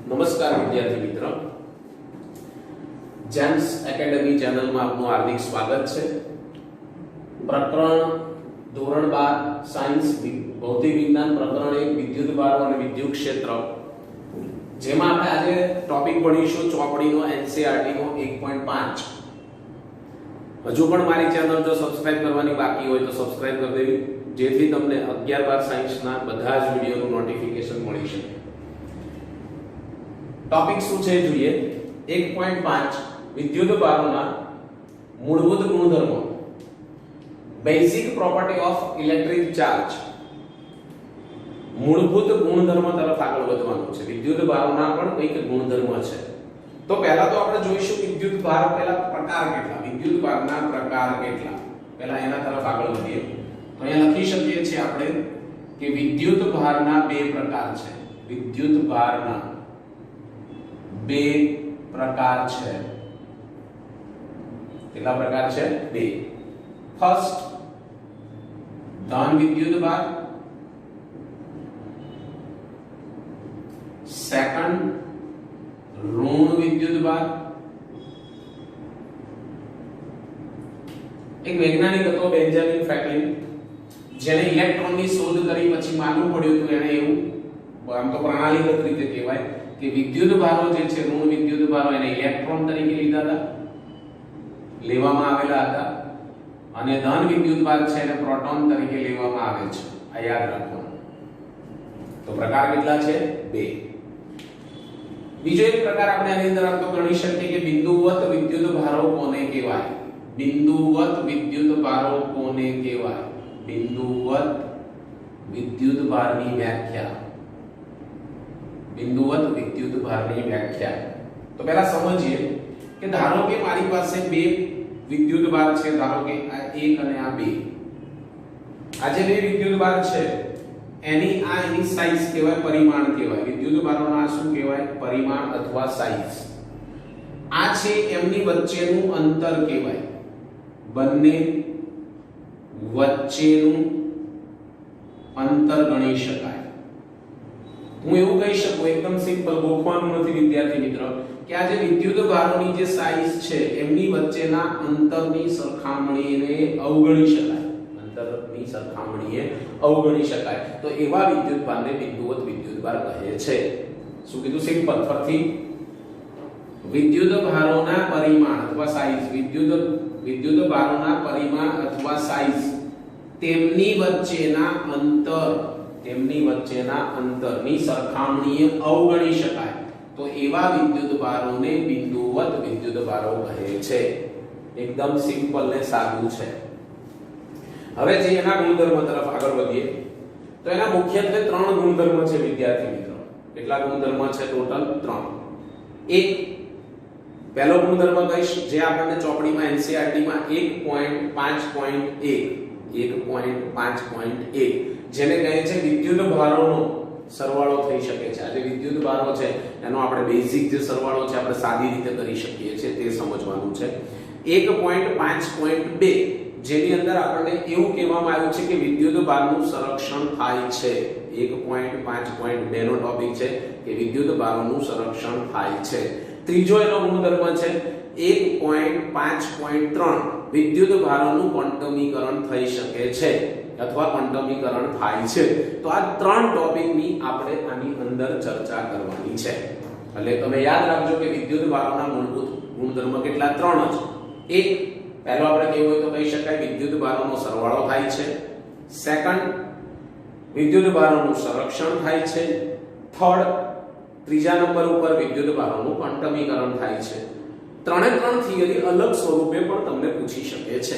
નમસ્કાર વિદ્યાર્થી મિત્ર, જેમ્સ એકેડમી ચેનલમાં આપનું હાર્દિક સ્વાગત છે। પ્રકરણ ધોરણ 12 સાયન્સ ભૌતિક વિજ્ઞાન પ્રકરણ 1 વિદ્યુત ભારો અને વિદ્યુત ક્ષેત્ર, જેમાં આપણે આજે ટોપિક ભણીશું ચોપડીનો એનસીઈઆરટી નો 1.5। હજુ પણ મારી ચેનલ જો સબસ્ક્રાઇબ કરવાની બાકી હોય તો સબસ્ક્રાઇબ કરી દેવી, જેથી તમને 11-12 સાયન્સના બધા જ વિડિયોનું નોટિફિકેશન મળી શકે। टॉपिक શું છે જોઈએ 1.5 વિદ્યુત ભારોના મૂળભૂત ગુણધર્મો, basic property of electric charge. મૂળભૂત ગુણધર્મ તરફ આગળ વધવાનું છે। વિદ્યુત ભારોના પણ કઈક ગુણધર્મ છે। તો પહેલા તો આપણે જોઈશું વિદ્યુત ભાર પહેલા પ્રકાર કેટલા, વિદ્યુત ભારના પ્રકાર કેટલા, પહેલા એના તરફ આગળ વધીએ। તો અહીંયા લખી શકીએ છીએ આપણે કે વિદ્યુત ભારના બે પ્રકાર છે। વિદ્યુત ભારના બે પ્રકાર છે। કેટલા પ્રકાર છે? બે। ફર્સ્ટ ધન વિદ્યુત ભાર, સેકન્ડ ઋણ વિદ્યુત ભાર। એક વૈજ્ઞાનિક હતો બેન્જામિન ફ્રેન્કલિન, જેને ઇલેક્ટ્રોનની શોધ કરી પછી માનવું પડ્યું હતું એને એવું, આમ તો પ્રણાલીગત રીતે કહેવાય કે વિદ્યુત ભારો જે છે ઋણ વિદ્યુત ભારો એને ઇલેક્ટ્રોન તરીકે લીધા હતા, લેવામાં આવેલા હતા, અને ધન વિદ્યુત ભાર છે એને પ્રોટોન તરીકે લેવામાં આવે છે। આ યાદ રાખવાનું। તો પ્રકાર કેટલા છે? બે। બીજો એક પ્રકાર આપણે આની અંદર આમ તો ગણી શકીએ કે બિંદુવત વિદ્યુત ભારો કોને કહેવાય? બિંદુવત વિદ્યુત ભારો કોને કહેવાય? બિંદુવત વિદ્યુત ભારની વ્યાખ્યા। બિંદુવત વિદ્યુત ભારની વ્યાખ્યા તો પહેલા સમજીએ કે ધારો કે મારી પાસે બે વિદ્યુત ભાર છે, ધારો કે આ એક અને આ બે। આ જે બે વિદ્યુત ભાર છે એની સાઈઝ કહેવાય, પરિમાણ કહેવાય। વિદ્યુત ભારોના શું કહેવાય? પરિમાણ અથવા સાઈઝ। આ છે એમની વચ્ચેનું અંતર કહેવાય, બંને વચ્ચેનું અંતર ગણી શકાય। હું એવું કહી શકું, એકદમ સિમ્પલ, ગોખવાનું નથી વિદ્યાર્થી મિત્ર, કે આ જે વિદ્યુત ભારોની જે સાઈઝ છે એમની વચ્ચેના અંતરની સરખામણીને અવગણી શકાય, અંતરની સરખામણીએ અવગણી શકાય। તો એવા વિદ્યુત ભારને બિંદુવત વિદ્યુત ભાર કહે છે। શું કીધું? સિમ્પલ, ફરીથી વિદ્યુત ભારોના પરિમાણ અથવા સાઈઝ, વિદ્યુત ભારોના પરિમાણ અથવા સાઈઝ તેમની વચ્ચેના અંતરની સરખામણીએ અવગણી શકાય, તો એવા વિદ્યુત ભારોને બિંદુવત વિદ્યુત ભારો કહે છે। એકદમ સિમ્પલ ને સાદું છે। હવે જે એના ગુણધર્મ તરફ આગળ વધીએ તો એના મુખ્યત્વે ત્રણ ગુણધર્મ છે વિદ્યાર્થી મિત્રો। કેટલા ગુણધર્મ છે? ટોટલ ત્રણ। એક પહેલો ગુણધર્મ કહીશ જે આપણને ચોપડીમાં એનસીઈઆરટી માં 1.5.1 જેને કહે છે વિદ્યુત ભારોનો સરવાળો થઈ શકે છે। આ જે વિદ્યુત ભારો છે એનો આપણે બેઝિક જે સરવાળો છે આપણે સાદી રીતે કરી શકીએ છીએ તે સમજવાનું છે। 1.5.2 જેની અંદર આપણને એવું કહેવામાં આવ્યું છે કે વિદ્યુત ભારનું સંરક્ષણ થાય છે। 1.5.2 નો ટોપિક છે કે વિદ્યુત ભારોનું સંરક્ષણ થાય છે। ત્રીજો એનો ગુણધર્મ છે 1.5.3 વિદ્યુત ભારોનું ક્વોન્ટમીકરણ થઈ શકે છે અથવા ક્વોન્ટમીકરણ થાય છે। તો આ ત્રણ ટોપિકની આપણે આની અંદર ચર્ચા કરવાની છે। એટલે તમે યાદ રાખજો કે વિદ્યુત ભારોના મૂળભૂત ગુણધર્મ કેટલા? ત્રણ જ। એક, પહેલો આપણે કેવું હોય તો કહી શકાય વિદ્યુત ભારોનો સરવાળો થાય છે। સેકન્ડ, વિદ્યુત ભારોનું સંરક્ષણ થાય છે। થર્ડ, ત્રીજા નંબર ઉપર વિદ્યુત ભારોનું ક્વોન્ટમીકરણ થાય છે। ત્રણે ત્રણ થિયરી અલગ સ્વરૂપે પણ તમને પૂછી શકે છે।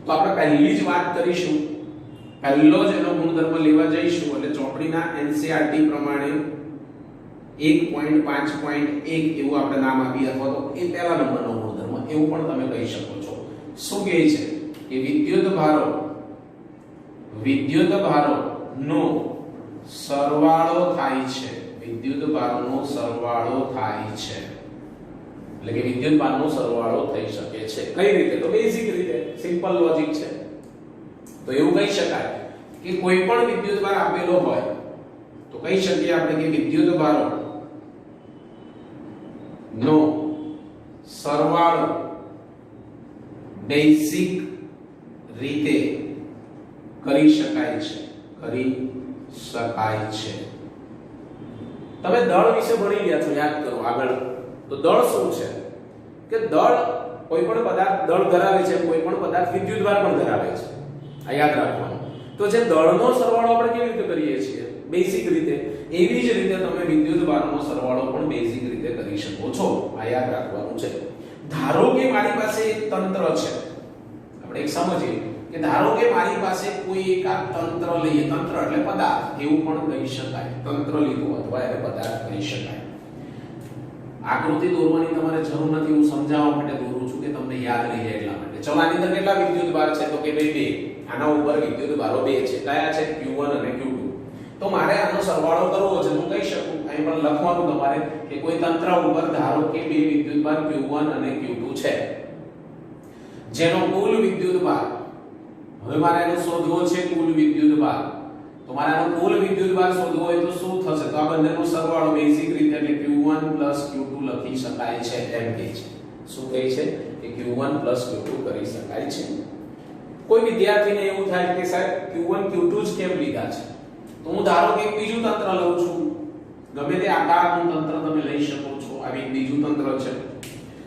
તો આપણે પહેલી જ વાત કરીશું, પહેલો જ એનો ગુણધર્મ લેવા જઈશું એટલે ચોપડીના એનસીઈઆરટી પ્રમાણે 1.5.1 એવું આપણે નામ આપીએ અથવા તો એ પહેલા નંબરનો ગુણધર્મ એવું પણ તમે કહી શકો છો। શું કહે છે કે વિદ્યુત ભારોનો સરવાળો થાય છે। વિદ્યુત ભારોનો સરવાળો થાય છે એટલે કે વિદ્યુત ભારનો સરવાળો થઈ શકે છે। કઈ રીતે? તો બેઝિક રીતે, સિમ્પલ લોજિક છે। તો એવું કહી શકાય કે કોઈ પણ વિદ્યુત ભાર આપેલો હોય તો કહી શકીએ આપણે કે વિદ્યુત ભારો નો સરવાળો બેઝિક રીતે કરી શકાય છે તમે દળ વિશે ભણી ગયા છો, યાદ કરો આગળ. તો દળ શું છે કે દળ કોઈ પણ પદાર્થ દળ ધરાવે છે, કોઈ પણ પદાર્થ વિદ્યુતભાર પણ ધરાવે છે, આ યાદ રાખવાનું. તો જે દળનો સરવાળો આપણે કેવી રીતે કરીએ છીએ બેઝિક રીતે, એવી જ રીતે તમે વિદ્યુતભારનો સરવાળો પણ બેઝિક રીતે કરી શકો છો, આ યાદ રાખવાનું છે. ધારો કે મારી પાસે એક તંત્ર છે, આપણે એક સમજીએ કે ધારો કે મારી પાસે કોઈ એક આ તંત્ર લઈએ, તંત્ર એટલે પદાર્થ એવું પણ કહી શકાય, તંત્ર લીધું અથવા એને પદાર્થ કહી શકાય. આકૃતિ દોરવાની તમારે જરૂર નથી, હું સમજાવવા માટે દોરું છું કે તમને યાદ રહી જાય એટલા માટે. ચલો આની અંદર કેટલા વિદ્યુતભાર છે તો કે ભાઈ 2, આના ઉપર વિદ્યુતભારો 2 છે. કયા છે? Q1 અને Q2. તો મારે આનો સરવાળો કરવો છે, હું કહી શકું અહીં પણ લખવાનું તમારે કે કોઈ તંત્ર ઉપર ધારો કે 2 વિદ્યુતભાર Q1 અને Q2 છે, જેનો કુલ વિદ્યુતભાર, હવે મારે એનો શોધવો છે કુલ વિદ્યુતભાર. તો મારે આનો કુલ વિદ્યુતભાર શોધવો હોય તો શું થશે? તો આ બંનેનો સરવાળો બેઝિક રીતે એટલે Q1 Q2 લખી શકાય છે એમ કહે છે. શું કહે છે કે Q1 Q2 કરી શકાય છે. કોઈ વિદ્યાર્થીને એવું થાય કે સાહેબ Q1 Q2 જ કેમ લીધા છે? તો હું ધારો કે બીજું તંત્ર લઉં છું, ગમે તે આકારનું તંત્ર તમે લઈ શકો છો. આ એક બીજું તંત્ર છે.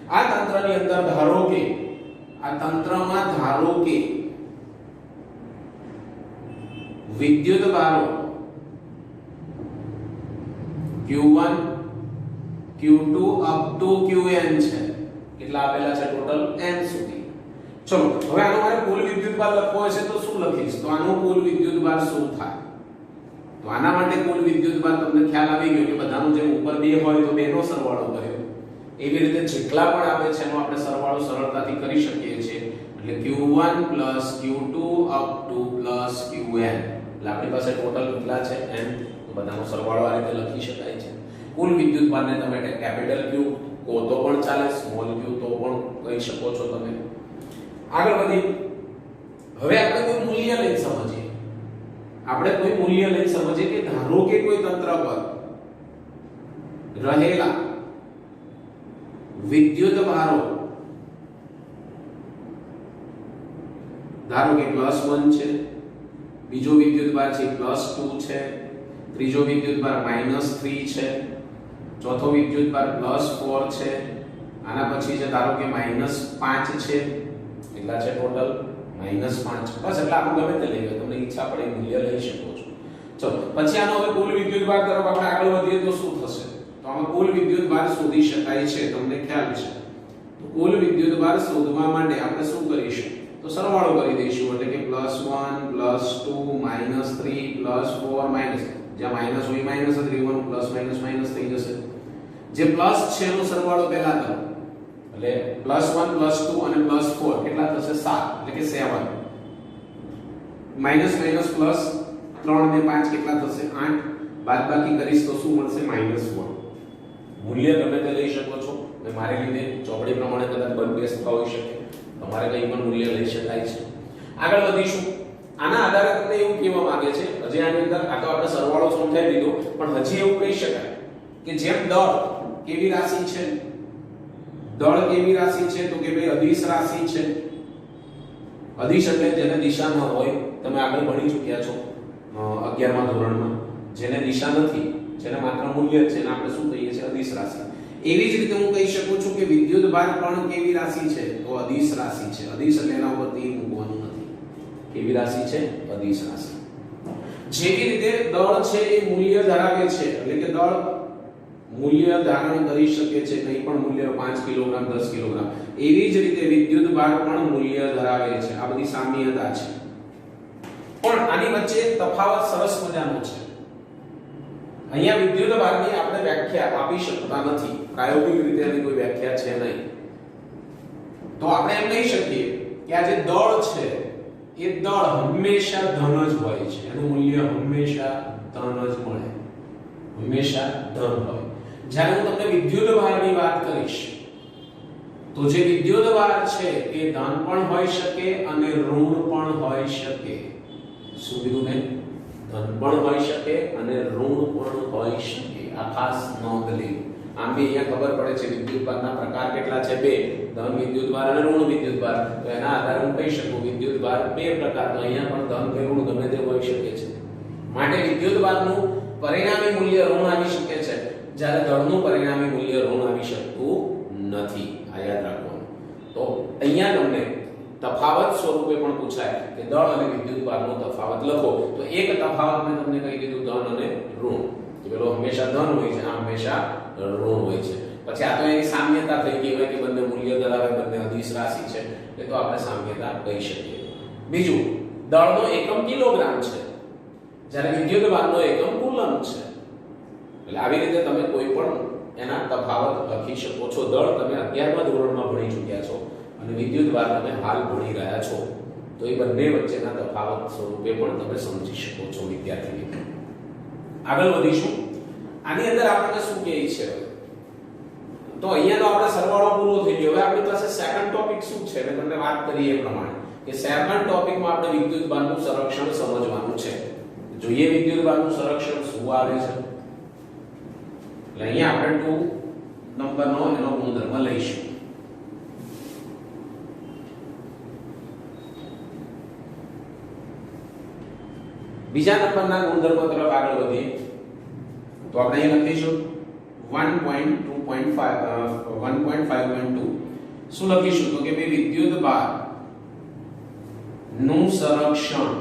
આ તંત્રની અંદર ધારો કે આ તંત્રમાં ધારો કે વિદ્યુતભારો Q1 Q2 up to Qn છે. કેટલા આપેલા છે? ટોટલ n સુધી. ચલો હવે આનો મારે કુલ વિદ્યુતભાર લખવો હશે તો શું લખીશ? તો આનો કુલ વિદ્યુતભાર શું થાય? તો આના માટે કુલ વિદ્યુતભાર તમને ખ્યાલ આવી ગયો કે બધાનો જેમ ઉપર 2 હોય તો 2 નો સરવાળો કર્યો, એવી રીતે જેટલા પણ આવે છે એનો આપણે સરવાળો સરળતાથી કરી શકીએ છીએ. એટલે Q1 Q2 up to Qn. એટલે આપણી પાસે ટોટલ કેટલા છે? n. તો બધાનો સરવાળો આ રીતે લખી શકાય છે. કુલ વિદ્યુતભારને તમે કેપિટલ Q કહો તો પણ ચાલે, સ્મોલ q તો પણ કહી શકો છો તમે. આગળ વધી હવે આપણે કોઈ મૂલ્ય લઈ સમજીએ. આપણે કોઈ મૂલ્ય લઈ સમજીએ કે ધારો કે કોઈ તંત્ર પર રહેલા વિદ્યુતભારો ધારો કે +1 છે, બીજો વિદ્યુતભાર છે +2 છે, ત્રીજો વિદ્યુતભાર -3 છે, ચોથો વિદ્યુતભાર +4 છે, આના પછી છે ધારો કે -5 છે. કેટલા છે ટોટલ? -5. બસ એટલે આપણે ગમે તે લઈએ, તમને ઈચ્છા પડે મૂલ્ય લઈ શકો છો. ચલો પછી આનો હવે કુલ વિદ્યુતભાર તરફ આપણે આગળ વધીએ તો શું થશે? તો આમાં કુલ વિદ્યુતભાર શોધી શકાય છે, તમને ખ્યાલ છે. તો કુલ વિદ્યુતભાર શોધવા માટે આપણે શું કરીશું? તો સરવાળો કરી દઈશું, એટલે કે +1 +2 -3 +4 માઈનસ, જ્યાં માઈનસ હોય માઈનસ જ રહેવાનું, પ્લસ માઈનસ માઈનસ થઈ જશે. જે પ્લસ છે એનો સરવાળો પહેલા કરો, એટલે +1 +2 અને +4 કેટલા થશે? 7, એટલે કે 7. માઈનસ માઈનસ પ્લસ 3 ને 5 કેટલા થશે? 8. બાદબાકી કરીશ તો શું મળશે? -1. મૂલ્ય ગમે તે લઈ શકો છો, મેં મારી રીતે ચોપડી પ્રમાણે કદાચ બંધ થવા હોઈ શકે, તમારે કંઈ પણ મૂલ્ય લઈ શકાય છે. આગળ વધીશું. આના આધારે તમને એવું કહેવા માંગે છે, હજી આની અંદર આ તો આપણે સરવાળો સમજાવી દીધો, પણ હજી એવું કહી શકાય કે જેમ દળ કેવી રાશિ છે, દળ કેવી રાશિ છે તો કે ભાઈ અદિશ રાશિ છે. અદિશ એટલે જેને દિશા ન હોય, તમે આગળ ભણી ચૂક્યા છો 11મા ધોરણમાં. જેને દિશા નથી, જેને માત્ર મૂલ્ય છે, એને આપણે શું કહીએ છીએ? અદિશ રાશિ. એવી જ રીતે હું કહી શકું છું કે વિદ્યુતભાર પણ કેવી રાશિ છે? તો અદિશ રાશિ છે. અદિશ એટલે એના ઉપર તીર મૂકવાનું નથી. કેવી રાશિ છે? અદિશ રાશિ. જેવી રીતે દળ છે એ મૂલ્ય ધરાવે છે, એટલે કે દળ મૂલ્ય ધારણ કરી શકે છે, કંઈ પણ મૂલ્ય 5 કિલોગ્રામ 10 કિલોગ્રામ, એવી જ રીતે વિદ્યુતભાર પણ મૂલ્ય ધરાવે છે. આ બધી સામ્યતા છે. પણ આની વચ્ચે તફાવત સરસ મજાનો છે. અહીંયા વિદ્યુતભારની આપણે વ્યાખ્યા આપી શકતા નથી, પ્રાયોગિક રીતે એની કોઈ વ્યાખ્યા છે નહીં. તો આપણે એમ કહી શકીએ કે આ જે દળ છે એ દળ હંમેશા ધન જ હોય છે. એનું મૂલ્ય હંમેશા ધન જ મળે, હંમેશા ધન હોય. જ્યારે હું તમને વિદ્યુતભારની વાત કરીશ તો જે વિદ્યુતભાર છે એ ધન પણ હોઈ શકે અને ઋણ પણ હોઈ શકે. શું કીધું મેં? ધન પણ હોઈ શકે અને ઋણ પણ હોઈ શકે. આ ખાસ નોંધ લેવી. આમ બી અહીંયા ખબર પડે છે વિદ્યુતભારના પ્રકાર કેટલા છે? બે, ધન વિદ્યુતભાર અને ઋણ વિદ્યુતભાર. તો એના આધારે હું કહી શકું વિદ્યુતભાર બે પ્રકારનો, અહીંયા પણ ધન કે ઋણ ગમે તે હોઈ શકે છે. માટે વિદ્યુતભારનું પરિણામી મૂલ્ય ઋણ આવી શકે છે, જ્યારે દળનું પરિણામી મૂલ્ય ઋણ આવી શકતું નથી. આ યાદ રાખવાનું. તો અહીંયા તમને તફાવત સ્વરૂપે પણ પૂછાય કે દળ અને વિદ્યુતભારનો તફાવત લખો. તો એક તફાવત મેં તમને કહી દીધું ધન અને ઋણ. પેલો હંમેશા ધન હોય છે, આ હંમેશા ઋણ હોય છે. પછી આ તો એની સામ્યતા થઈ ગઈ હોય કે બંને મૂલ્ય ધરાવે, બંને અદિશ રાશિ છે, એ તો આપણે સામ્યતા કહી શકીએ. બીજું, દળનો એકમ કિલોગ્રામ છે, જ્યારે વિદ્યુતભારનો એકમ કુલમ છે. એટલે આવી રીતે તમે કોઈ પણ એના તફાવત લખી શકો છો. દળ તમે 11મા ધોરણમાં ભણી ચૂક્યા છો અને વિદ્યુતભાર તમે હાલ ભણી રહ્યા છો, તો એ બંને વચ્ચેના તફાવત સ્વરૂપે પણ તમે સમજી શકો છો વિદ્યાર્થી મિત્રો. આગળ વધીશું. આની અંદર આપણને શું કહે છે? તો અહીંયા તો આપણે સરવાળો પૂરો થઈ ગયો. હવે આપણી પાસે સેકન્ડ ટોપિક શું છે? મેં તમને વાત કરી એ પ્રમાણે કે સેકન્ડ ટોપિકમાં આપણે વિદ્યુતભારનું સંરક્ષણ સમજવાનું છે. જોઈએ વિદ્યુતભારનું સંરક્ષણ શું આવે છે. એટલે અહીંયા આપણે 2 નંબરનો એનો ગુણધર્મ લઈશું. બીજા નંબરના ગુણધર્મ તરફ આગળ વધીએ તો આપણે અહીં લખીશું 1.5.2 શું લખીશું? તો કે ભાઈ વિદ્યુતભાર નું સંરક્ષણ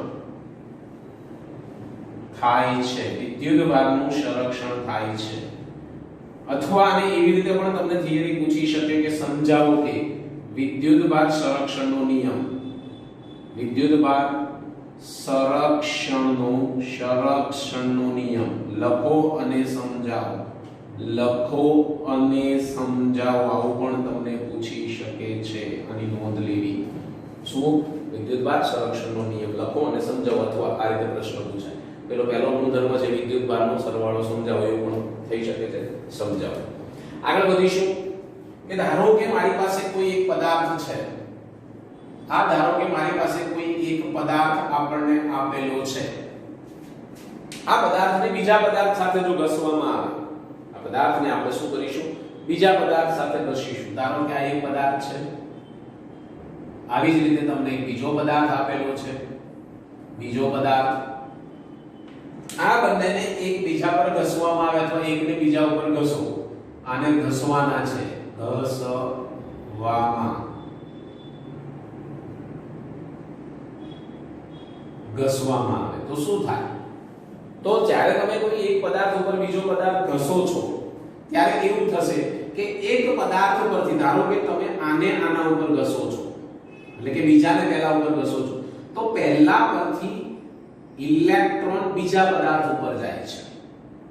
થાય છે, વિદ્યુતભારનું સંરક્ષણ થાય છે. અથવા આને એવી રીતે પણ તમને થિયરી પૂછી શકે કે સમજાવો કે વિદ્યુતભાર સંરક્ષણનો નિયમ, વિદ્યુતભાર સંરક્ષણનો નિયમ લખો અને સમજાવો. લખો અને સમજાવો આવું પણ તમને પૂછી શકે છે. આની નોંધ લેવી. શું? વિદ્યુતભાર સંરક્ષણનો નિયમ લખો અને સમજાવો, અથવા આ રીતે પ્રશ્ન પૂછાય. પહેલો ગુણધર્મ છે વિદ્યુતભારનો સરવાળો સમજાવો, એવું પણ થઈ શકે છે. સમજાવો. આગળ વધીશું કે ધારો કે મારી પાસે કોઈ એક પદાર્થ છે. ધારો કે મારી પાસે કોઈ એક પદાર્થ આપણને આપેલો છે. આ પદાર્થને બીજા પદાર્થ સાથે જો ઘસવામાં આવે, આ પદાર્થને આપણે શું કરીશું? બીજા પદાર્થ સાથે ઘસીશું. ધારો કે આ એક પદાર્થ છે, આવી જ રીતે તમને એક બીજો પદાર્થ આપેલો છે, બીજો પદાર્થ. આ બંનેને એક બીજા પર ઘસવામાં આવે અથવા એકને બીજા ઉપર ઘસો. આને ઘસવાના છે, ઘસવામાં આવે તો શું થાય? તો જ્યારે તમે કોઈ એક પદાર્થ ઉપર બીજો પદાર્થ ઘસો છો ત્યારે એવું થશે કે એક પદાર્થ પરથી, ધારો કે તમે આને આના ઉપર ઘસો છો, એટલે કે બીજાને પહેલા ઉપર ઘસો છો, તો પહેલા પરથી ઇલેક્ટ્રોન બીજા પદાર્થ ઉપર જાય છે.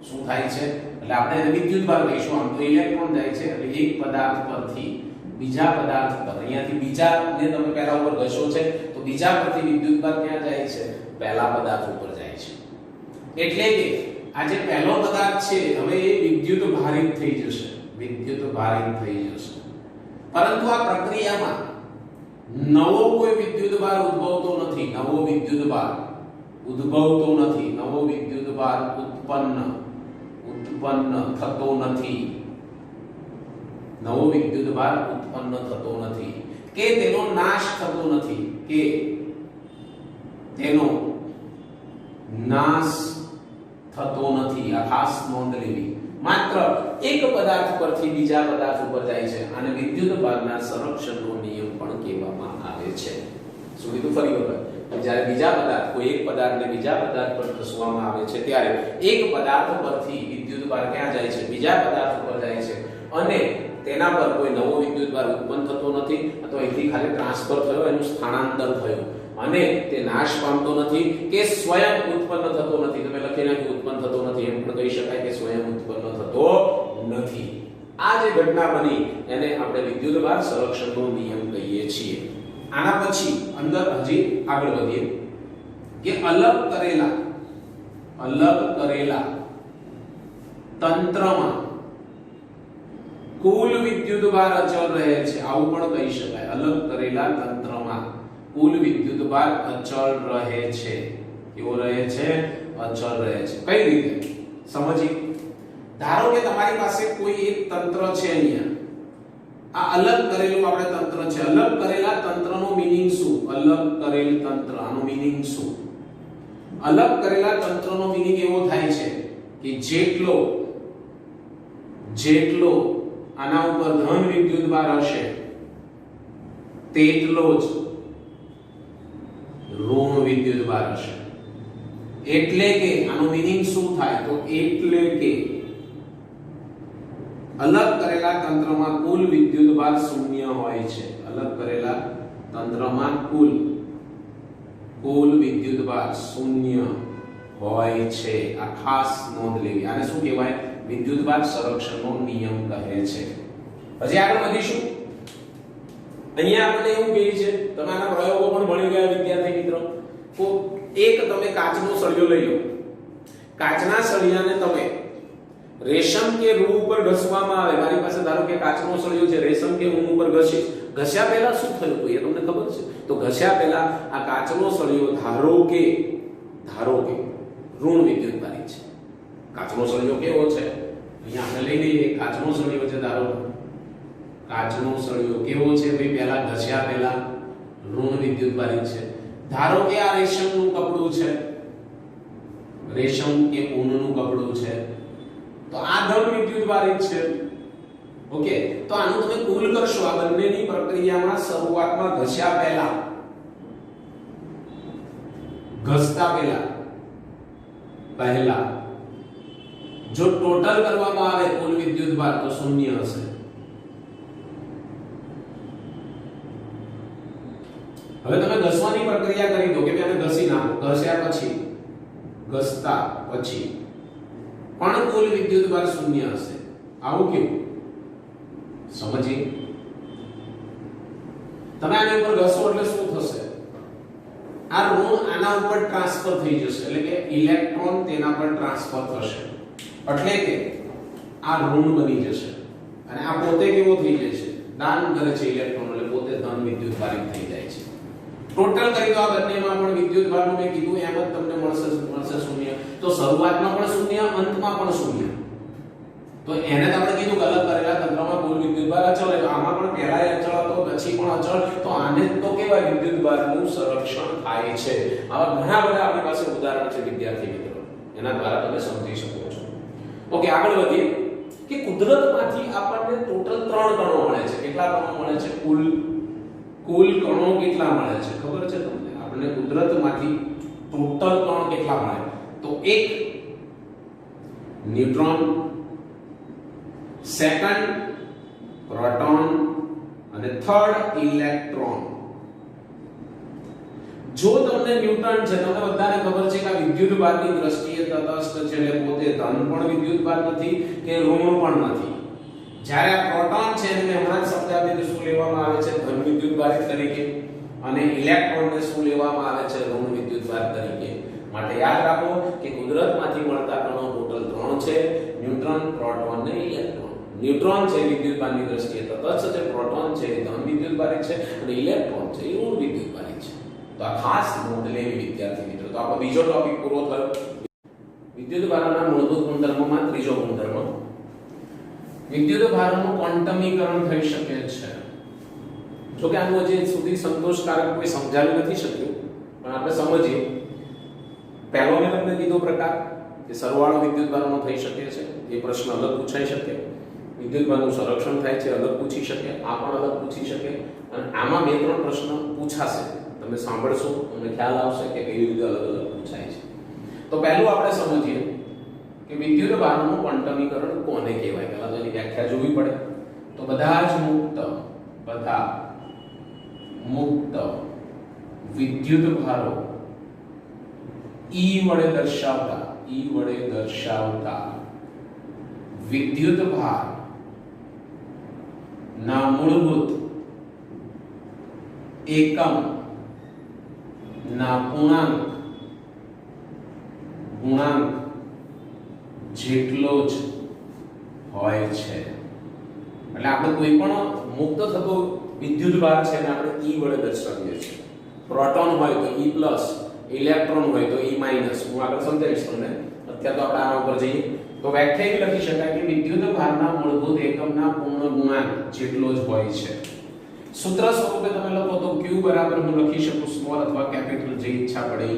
શું થાય છે? એટલે આપણે એને વિદ્યુતભાર કહીશું. આમ તો ઇલેક્ટ્રોન જાય છે, એટલે એક પદાર્થ પરથી બીજા પદાર્થ પર, અહીંયાથી બીજાને તમે પહેલા ઉપર ઘસો છે તો બીજા પરથી વિદ્યુતભાર ક્યાં જાય છે? પહેલા પદાર્થ ઉપર જાય છે. એટલે કે આ જે પહેલો પદાર્થ છે હવે એ વિદ્યુતભારિત થઈ જશે, વિદ્યુતભારિત થઈ જશે. પરંતુ આ પ્રક્રિયામાં નવો કોઈ વિદ્યુતભાર ઉદ્ભવતો નથી, નવો વિદ્યુતભાર ઉદ્ભવતો નથી, નવો વિદ્યુતભાર ઉત્પન્ન થતો નથી, નવો વિદ્યુતભાર ઉત્પન્ન થતો નથી, કે તેનો નાશ થતો નથી, કે તેનો નાશ થતો નથી. આ ખાસ નોંધ લેવી. માત્ર એક પદાર્થ પરથી બીજા પદાર્થ ઉપર જાય છે. આને વિદ્યુતભારના સંરક્ષણનો નિયમ પણ કહેવામાં આવે છે. શું કીધું? ફરી વખત, જ્યારે બીજા પદાર્થ, કોઈ એક પદાર્થને બીજા પદાર્થ પર ઘસવામાં આવે છે ત્યારે એક પદાર્થ પરથી વિદ્યુતભાર ક્યાં જાય છે? બીજા પદાર્થ ઉપર જાય છે, અને તેના પર કોઈ નવો વિદ્યુતભાર ઉત્પન્ન થતો નથી, અથવા અહીંથી ખાલી ટ્રાન્સફર થયો, એનું સ્થાનાંતર થયું, અને તે નાશ પામતો નથી કે સ્વયં ઉત્પન્ન થતો નથી. તમે લખી નાખ્યું ઉત્પન્ન થતો નથી, એમ પણ કહી શકાય કે સ્વયં ઉત્પન્ન થતો નથી. આ જે ઘટના બની એને આપણે વિદ્યુતભાર સંરક્ષણનો નિયમ કહીએ છીએ. આના પછી અંદર હજી આગળ વધીએ કે અલગ કરેલા તંત્રમાં કુલ વિદ્યુતભાર અચળ રહે છે. આવું પણ કહી શકાય. અલગ કરેલા તંત્રમાં કુલ વિદ્યુતભાર અચળ રહે છે. કેવો રહે છે? અચળ રહે છે. કઈ રીતે સમજી? ધારો કે તમારી પાસે કોઈ એક તંત્ર છે અહીંયા, આ અલગ કરેલું આપણે તંત્ર છે, અલગ કરેલા તંત્રનો મીનિંગ શું? અલગ કરેલ તંત્ર, આનો મીનિંગ શું? અલગ કરેલા તંત્રનો મીનિંગ એવો થાય છે કે જેટલો આના ઉપર ધન વિદ્યુતભાર હશે તેટલો જ ઋણ વિદ્યુતભાર હશે. એટલે કે આનો મીનિંગ શું થાય? તો એટલે કે અલગ કરેલા તંત્રમાં કુલ વિદ્યુતભાર શૂન્ય હોય છે. અલગ કરેલા તંત્રમાં કુલ વિદ્યુતભાર શૂન્ય હોય છે. આ ખાસ નોંધ લેવી. આને શું કહેવાય? વિદ્યુતભાર સંરક્ષણનો નિયમ કહે છે. હજી આગળ વધીશું. અહીંયા આપણે એવું કહે છે, તમે આના પ્રયોગો પણ ભણી ગયા વિદ્યાર્થી મિત્રો. તો એક તમે કાચનો સળિયો લઈ લો. કાચના સળિયાને તમે રેશમ કે રૂ ઉપર ઘસવામાં આવે. મારી પાસે ધારો કે કાચનો સળિયો છે, રેશમ કે ઊન ઉપર ઘસ્યા પહેલા શું થયું હતું એ તમને ખબર છે? તો ઘસ્યા પહેલા આ કાચનો સળિયો ધારો કે ઋણ વિદ્યુતભારી છે. કાચનો સળિયો કેવો છે? અહીંયા આપણે લઈ લઈએ. કાચનો સળિયો છે, ધારો કાચનો સળિયો કેવો છે ભાઈ? પહેલા ઘસ્યા પહેલા ઋણ વિદ્યુતભારી છે. ધારો કે આ રેશમનું કપડું છે, રેશમ કે ઊનનું કપડું છે, તો આ ધન વિદ્યુતભારિત છે. ઓકે, તો આનું તમે કુલ કરશો. આ બંનેની પ્રક્રિયામાં શરૂઆતમાં ઘસ્યા પહેલા જો ટોટલ કરવામાં આવે કુલ વિદ્યુતભાર તો શૂન્ય હશે. હવે તમે ઘસવાની પ્રક્રિયા કરી દો કે તમે ઘસી નાખો. ઘસ્યા ઘસતા પછી પણ કુલ વિદ્યુતભાર શૂન્ય હશે. આવું કેવું? સમજી. તમે આની ઉપર ઘસો એટલે શું થશે? આ ઋણ આના ઉપર ટ્રાન્સફર થઈ જશે, એટલે કે ઇલેક્ટ્રોન તેના પર ટ્રાન્સફર થશે, એટલે કે આ ઋણ બની જશે અને આ પોતે કેવો થઈ જશે? દાન કરે છે ઇલેક્ટ્રોન, એટલે પોતે ધન વિદ્યુતભારિત થઈ જાય છે. ટોટલ કરી દો આ બંનેમાં પણ વિદ્યુતભારનું મેં કીધું એમ જ તમને મળશે શૂન્ય. તો શરૂઆતમાં પણ શૂન્ય, અંતમાં પણ શૂન્ય. તો એને તો આપણે કીધું કે અલગ કરેલા તંત્રમાં કુલ વિદ્યુતભાર અચળ, એટલે આમાં પણ પહેલાય અચળ હતો, પછી પણ અચળ. તો આને તો કેવાય વિદ્યુતભારનું સંરક્ષણ થાય છે. આવા ઘણા બધા આપણી પાસે ઉદાહરણ છે વિદ્યાર્થી મિત્રો, એના દ્વારા તમે સમજી શકો છો. ઓકે, આગળ વધીએ કે કુદરતમાંથી આપણને ટોટલ 3 કણો મળે છે. કેટલા કણો મળે છે? કુલ કણો કેટલા મળે છે ખબર છે તમને? આપણને કુદરતમાંથી ટોટલ કણ કેટલા મળે? તો એક ન્યુટ્રોન, સેકન્ડ પ્રોટોન અને થર્ડ ઇલેક્ટ્રોન. જો તમને ન્યુટન છે, તમને બધાને ખબર છે કે આ વિદ્યુતભારની દ્રષ્ટિએ તટસ્થ છે, એટલે પોતે ધન પણ વિદ્યુતભાર નથી કે ઋણ પણ નથી. જ્યારે આ પ્રોટોન છે એને હમણાં જ શબ્દ આપીને શું લેવામાં આવે છે? ધન વિદ્યુતભારિત તરીકે. અને ઇલેક્ટ્રોનને શું લેવામાં આવે છે? ઋણ વિદ્યુતભાર તરીકે. માટે યાદ રાખો કે કુદરતમાંથી મળતા કણો ટોટલ 3 છે: ન્યુટ્રોન, પ્રોટોન અને ઇલેક્ટ્રોન. ન્યુટ્રોન છે વિદ્યુતભારની દ્રષ્ટિએ તટસ્થ છે, પ્રોટોન છે ધન વિદ્યુતભારિત છે અને ઇલેક્ટ્રોન છે ઋણ વિદ્યુતભારિત છે. તો આ ખાસ નોંધ લેવી વિદ્યાર્થી મિત્રો. તો આપણો બીજો ટોપિક પૂરો થયો. વિદ્યુતભારના મૂળભૂત ગુણધર્મોમાં ત્રીજો ગુણધર્મ, વિદ્યુતભારનું ક્વોન્ટમીકરણ થઈ શકે છે. જો કે આનું હજી સુધી સંતોષકારક કોઈ સમજાવી નથી શક્યું, પણ આપણે સમજીએ. પહેલો મેં તમને કીધો પ્રકાર કે સરવાળો વિદ્યુતભારનો થઈ શકે છે. એ પ્રશ્ન અલગ પૂછાઈ શકે. વિદ્યુતભારનું સંરક્ષણ થાય છે, અલગ પૂછી શકે. આ પણ અલગ પૂછી શકે. અને આમાં 2-3 પ્રશ્ન પૂછાશે. તમે સાંભળશો તમને ખ્યાલ આવશે કે કેવી રીતે અલગ અલગ પૂછાય છે. તો પહેલું આપણે સમજીએ કે વિદ્યુતભારનું ક્વોન્ટમીકરણ કોને કહેવાય. પહેલા તો એની વ્યાખ્યા જોવી પડે. તો બધા જ મુક્ત વિદ્યુતભારો E વડે દર્શાવતા વિદ્યુતભાર ના મૂળભૂત એકમ ના પૂર્ણાંક જેટલો જ હોય છે. એટલે આપણે કોઈ પણ મુક્ત થતો વિદ્યુતભાર છે ને આપણે E વડે દર્શાવીએ છીએ. પ્રોટોન હોય તો E+, ઇલેક્ટ્રોન હોય તો E-. હું આગળ સમજાવીશ તમને. અત્યારે તો આપણે આના ઉપર જઈએ. તો વ્યાખ્યા એવી લખી શકાય કે વિદ્યુત ભારના મૂળભૂત એકમના પૂર્ણ ગુણાંક જેટલો જ હોય છે. સૂત્ર સ્વરૂપે તમે લખો તો Q બરાબર હું લખી શકું સ્મોલ અથવા કેપિટલ જે ઈચ્છા પડે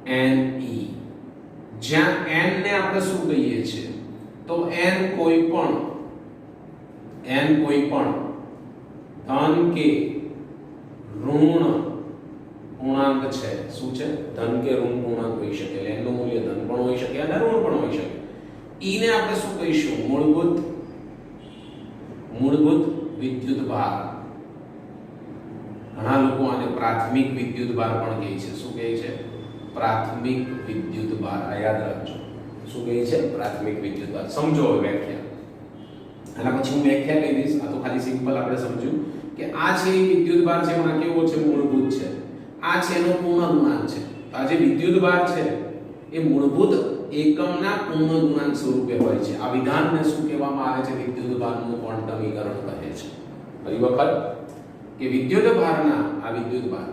Ne, જ્યાં n ને આપણે શું કહીએ છીએ તો n કોઈ પણ ધન કે ઋણ પૂર્ણાંક છે. શું છે? ધન કે ઋણ પૂર્ણાંક હોઈ શકે. એટલે n નું મૂલ્ય ધન પણ હોઈ શકે અને ઋણ પણ હોઈ શકે. E ને આપણે શું કહીશું? મૂળભૂત વિદ્યુત ભાર. ઘણા લોકો આને પ્રાથમિક વિદ્યુત ભાર પણ કહે છે. શું કહે છે? પ્રાથમિક વિદ્યુત ભાર. આ યાદ રાખજો. શું કહે છે? પ્રાથમિક વિદ્યુત ભાર. સમજો હવે વ્યાખ્યા. આના પછી હું વ્યાખ્યા કહી દઈશ. આ તો ખાલી સિમ્પલ આપણે સમજ્યું કે આ છે વિદ્યુત ભાર છે, પણ આ કેવો છે? મૂળભૂત છે. આ છે એનો પૂર્ણ ગુણાંક છે. આ જે વિદ્યુત ભાર છે એ મૂળભૂત એકમના પૂર્ણ ગુણાંક સ્વરૂપે હોય છે. આ વિધાનને શું કહેવામાં આવે છે? વિદ્યુત ભારનું ક્વોન્ટમીકરણ કહે છે. ફરી વખત કે વિદ્યુત ભારના આ વિદ્યુત ભાર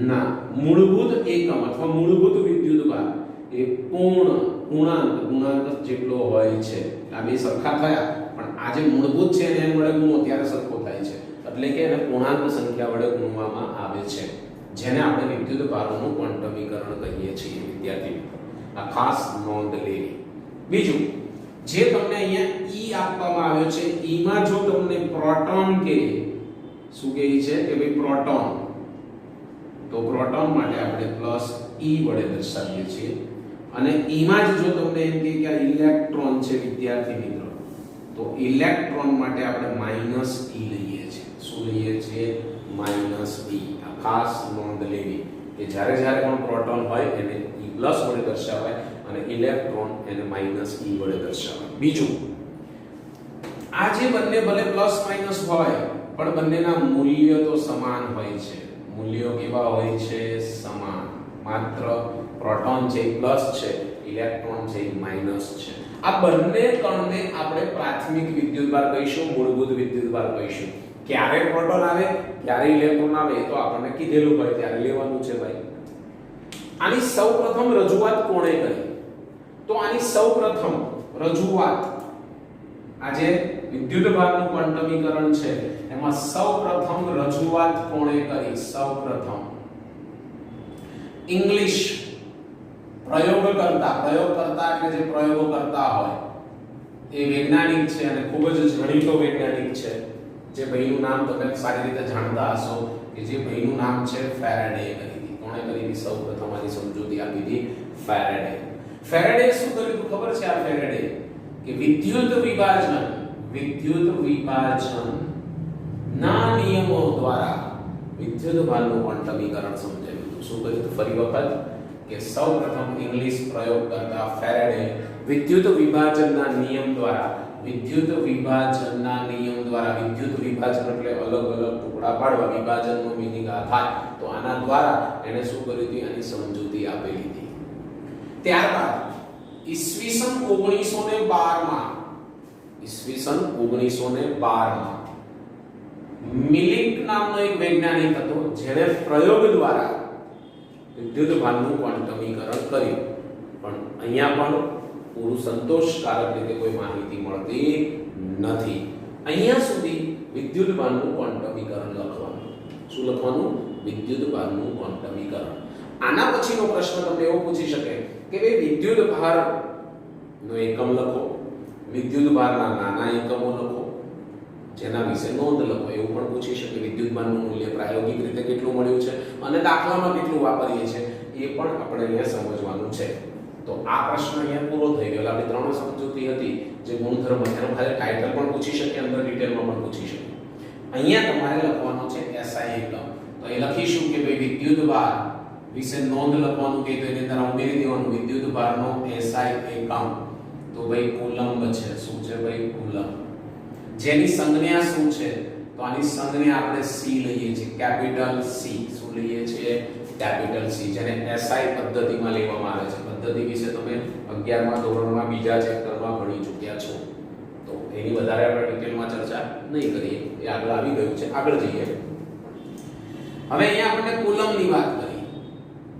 ના મૂળભૂત એકમ અથવા મૂળભૂત વિદ્યુત ભાર એ ગુણાંક જેટલો હોય છે. આ બે સરખા થયા, પણ આ જે મૂળભૂત છે એને વડે ગુણો ત્યારે સરખો થાય છે. એટલે કે એને પૂર્ણાંક સંખ્યા વડે ગુણવામાં આવે છે, જેને આપણે વિદ્યુત ભારોનું ક્વોન્ટમીકરણ કહીએ છીએ. વિદ્યાર્થી મિત્રો, આ ખાસ નોંધ લેવી. બીજું, જે તમને અહીંયા E આપવામાં આવ્યો છે, E માં જો તમને પ્રોટોન કે શું કહે છે કે ભાઈ પ્રોટોન, તો પ્રોટોન માટે આપણે +E વડે દર્શાવીએ છીએ. અને E માં જ જો તમને એમ કે આ ઇલેક્ટ્રોન છે વિદ્યાર્થી મિત્રો, તો ઇલેક્ટ્રોન માટે આપણે -E લઈએ છીએ. શું લઈએ છીએ? -E. આ ખાસ નોંધ લેવી કે જ્યારે પણ પ્રોટોન હોય એને E+ વડે દર્શાવાય અને ઇલેક્ટ્રોન એને -E વડે દર્શાવાય. બીજું, આ જે બંને ભલે પ્લસ માઇનસ હોય પણ બંનેના મૂલ્ય તો સમાન હોય છે. મૂલ્યો કેવા હોય છે? સમાન. માત્ર પ્રોટોન છે પ્લસ છે, ઇલેક્ટ્રોન છે માઈનસ છે. આ બંને કણને આપણે પ્રાથમિક વિદ્યુતભાર કહીશું, મૂળભૂત વિદ્યુતભાર કહીશું. ક્યારે પ્રોટોન આવે, ક્યારે ઇલેક્ટ્રોન આવે તો આપણને કીધેલું હોય ત્યારે લેવાનું છે ભાઈ. આની સૌપ્રથમ રજૂઆત કોણે કરી? તો આની સૌપ્રથમ રજૂઆત આજે વિદ્યુતભારનું ક્વોન્ટમીકરણ છે એમાં સૌપ્રથમ રજૂઆત કોણે કરી? સૌપ્રથમ ઇંગ્લિશ પ્રયોગકર્તા એટલે જે પ્રયોગો કરતા હોય એ વૈજ્ઞાનિક છે અને ખૂબ જ જાણીતો વૈજ્ઞાનિક છે. જે ભાઈનું નામ તમે સારી રીતે જાણતા હશો કે જે ભાઈનું નામ છે ફેરાડે કરી હતી. કોણે કરી હતી? સૌપ્રથમ આની સમજૂતી આપી હતી ફેરાડે. ફેરાડે શું કર્યું હતું ખબર છે? આ ફેરાડે કે વિદ્યુત વિભાજન ના નિયમો દ્વારા વિદ્યુતભારનું ક્વોન્ટમીકરણ સમજાવ્યું હતું. શું કર્યું હતું? ફરી વખત કે સૌપ્રથમ ઇંગ્લિશ પ્રયોગકર્તા ફેરાડે વિદ્યુત વિભાજનના નિયમ દ્વારા વિદ્યુત વિભાજન એટલે અલગ અલગ ટુકડા પાડવા, વિભાજનનો મીનિંગ આ થાય. તો આના દ્વારા એને શું કર્યું હતું? આની સમજૂતી આપેલી હતી. ત્યારબાદ ઈસવીસન 1912 માં મિલિક નામનો એક વૈજ્ઞાનિક હતો જેણે પ્રયોગ દ્વારા વિદ્યુતભારનું ક્વોન્ટમીકરણ કર્યું. પણ અહીંયા પણ પૂરું સંતોષકારક રીતે કોઈ માહિતી મળતી નથી. અહીંયા સુધી વિદ્યુતભારનું ક્વોન્ટમીકરણ લખવાનું. શું લખવાનું? વિદ્યુતભારનું ક્વોન્ટમીકરણ. આના પછીનો પ્રશ્ન તમને એવો પૂછી શકે કે ભાઈ વિદ્યુતભારનો એકમ લખો, વિદ્યુતભારના નાના એકમો લખો, જેના વિશે નોંધ લખો. એવું પણ પૂછી શકે વિદ્યુતભારનું મૂલ્ય પ્રાયોગિક રીતે કેટલું મળ્યું છે અને દાખલામાં કેટલું વાપરીએ છીએ એ પણ આપણે અહીંયા સમજવાનું છે. તો આ પ્રશ્ન અહીંયા પૂરો થઈ ગયો. આપણી ત્રણ સમજૂતી હતી જે ગુણધર્મ છે, એનો ખાલી ટાઇટલ પણ પૂછી શકે, અંદર ડિટેલમાં પણ પૂછી શકે. અહીંયા તમારે લખવાનું છે SI એકમ. તો એ લખીશું કે ભાઈ વિદ્યુતભાર વિશે નોંધ લખવાનું કે તો એની અંદર ઉમેરી દેવાનું વિદ્યુતભારનો SI એકમ. તો ભાઈ કુલમ્બ છે. શું છે ભાઈ? કુલમ્બ. જેની સંજ્ઞા શું છે? તો આની સંજ્ઞા આપણે C લઈએ છીએ, કેપિટલ C. શું લઈએ છીએ? કેપિટલ C, જેને SI પદ્ધતિમાં લેવામાં આવે છે. પદ્ધતિ વિશે તમે 11મા ધોરણમાં બીજા ચેપ્ટરમાં ભણી ચૂક્યા છો, તો એની વધારે આપણે ડિટેલમાં ચર્ચા નહીં કરીએ. એ આગળ આવી ગયું છે. આગળ જઈએ. હવે અહીંયા આપણે કુલમ્બની વાત કરી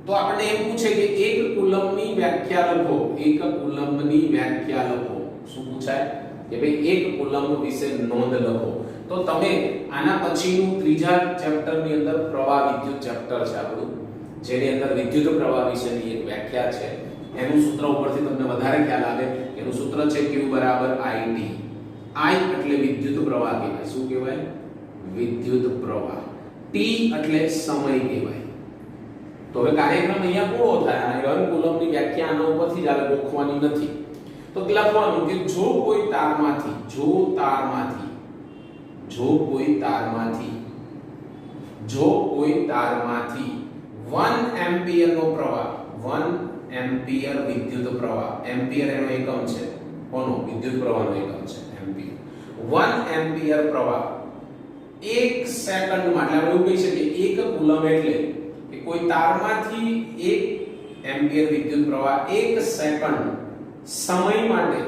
તો આપણને એમ પૂછે કે 1 કુલમ્બ કુલમ્બની વ્યાખ્યા લખો, એક કુલમ્બની વ્યાખ્યા લખો. શું પૂછાય કે ભાઈ એક કુલમ્બ વિશે નોંધ લખો. તો તમે આના પછીનું ત્રીજા ચેપ્ટરની અંદર પ્રવાહ વિદ્યુત ચેપ્ટર છે આપણું, જેની અંદર વિદ્યુત પ્રવાહ વિશેની એક વ્યાખ્યા છે. એનું સૂત્ર ઉપરથી તમને વધારે ખ્યાલ આવે. એનું સૂત્ર છે Q = IT. I એટલે વિદ્યુત પ્રવાહ કહેવાય. શું કહેવાય? વિદ્યુત પ્રવાહ. T એટલે સમય કહેવાય. તો હવે કાર્યક્રમ અહીંયા પૂરો થાય. આ રન કુલમ્બની વ્યાખ્યા આના ઉપરથી જ આવે, ગોખવાની નથી. તો લખવાનું કે જો કોઈ તારમાંથી 1 એમ્પિયર નો પ્રવાહ, 1 એમ્પિયર વિદ્યુત પ્રવાહ, એમ્પિયર એનો એકમ છે, કોનો? વિદ્યુત પ્રવાહનો એકમ છે એમ્પિયર. 1 એમ્પિયર પ્રવાહ 1 સેકન્ડમાં, એટલે આપણે એવું કહી શકીએ 1 કુલમ્બ એટલે કે કોઈ તારમાંથી 1 એમ્પિયર વિદ્યુત પ્રવાહ 1 સેકન્ડ સમય માટે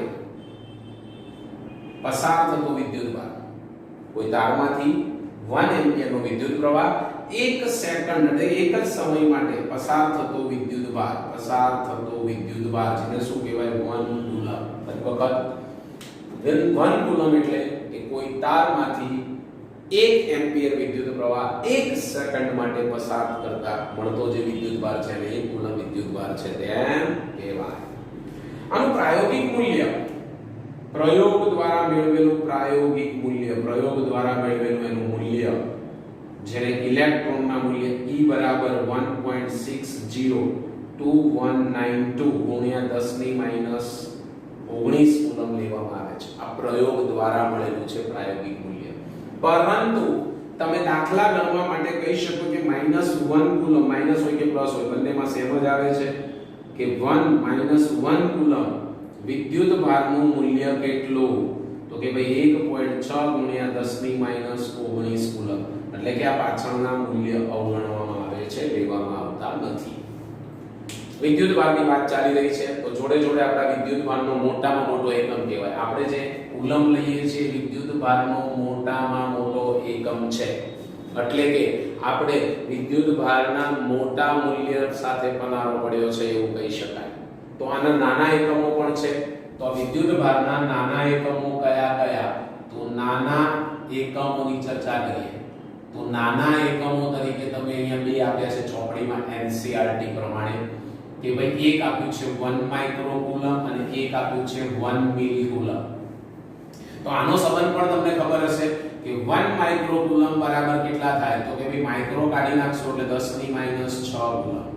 પસાર થતો વિદ્યુતભાર. કોઈ તારમાંથી 1 એમ્પિયર નો વિદ્યુત પ્રવાહ 1 સેકન્ડ એટલે એક જ સમય માટે પસાર થતો વિદ્યુતભાર, જેને શું કહેવાય? 1 કુલમ્બ. ફરી વખત 1 કુલમ્બ એટલે કે કોઈ તારમાંથી 1 એમ્પિયર વિદ્યુત પ્રવાહ 1 સેકન્ડ માટે પસાર કરતા મળતો જે વિદ્યુતભાર છે એને 1 કુલમ્બ વિદ્યુતભાર છે તેમ કહેવાય. આનું પ્રાયોગિક મૂલ્ય, પ્રયોગ દ્વારા મેળવેલું પ્રાયોગિક મૂલ્ય, પ્રયોગ દ્વારા મેળવેલું એનું મૂલ્ય, જેને ઇલેક્ટ્રોનના મૂલ્ય E = 1.602192 ગુણ્યા 10⁻19 કુલમ્બ લેવામાં આવે છે. આ પ્રયોગ દ્વારા મળેલું છે પ્રાયોગિક મૂલ્ય. પરંતુ તમે દાખલા ગણવા માટે કહી શકો કે -1 કુલમ્બ, માઈનસ હોય કે પ્લસ હોય બંનેમાં સેમ જ આવે છે કે 1 કુલમ્બ વિદ્યુત ભારનું મૂલ્ય કેટલું? તો કે ભાઈ 1.6 ગુણ્યા 10⁻19 કુલમ્બ. એટલે કે આ પાછળના મૂલ્ય અવગણવામાં આવે છે, લેવામાં આવતા નથી. વિદ્યુત ભારની વાત ચાલી રહી છે તો જોડે જોડે આપણા વિદ્યુત ભારનો મોટામાં મોટો એકમ કહેવાય. આપણે જે કુલમ્બ લઈએ છીએ વિદ્યુત ભારનો મોટામાં મોટો એકમ છે. એટલે કે આપણે વિદ્યુત ભારના મોટા મૂલ્ય સાથે પનારો પડ્યો છે એવું કહી શકાય. તો આના નાના એકમો પણ છે. તો વિદ્યુત ભારના નાના એકમો કયા? તો નાના એકમોની ચર્ચા કરીએ. તો નાના એકમો તરીકે તમે અહીંયા બે આપ્યા છે ચોપડીમાં NCERT પ્રમાણે કે ભાઈ એક આપ્યું છે 1 માઇક્રોકુલમ્બ અને એક આપ્યું છે 1 મિલીકુલમ્બ. તો આનો સંબંધ પણ તમને ખબર હશે કે 1 માઇક્રોકુલમ્બ બરાબર કેટલા થાય? તો કે ભાઈ માઇક્રો કાઢી નાખશો એટલે 10⁻6 કુલમ્બ.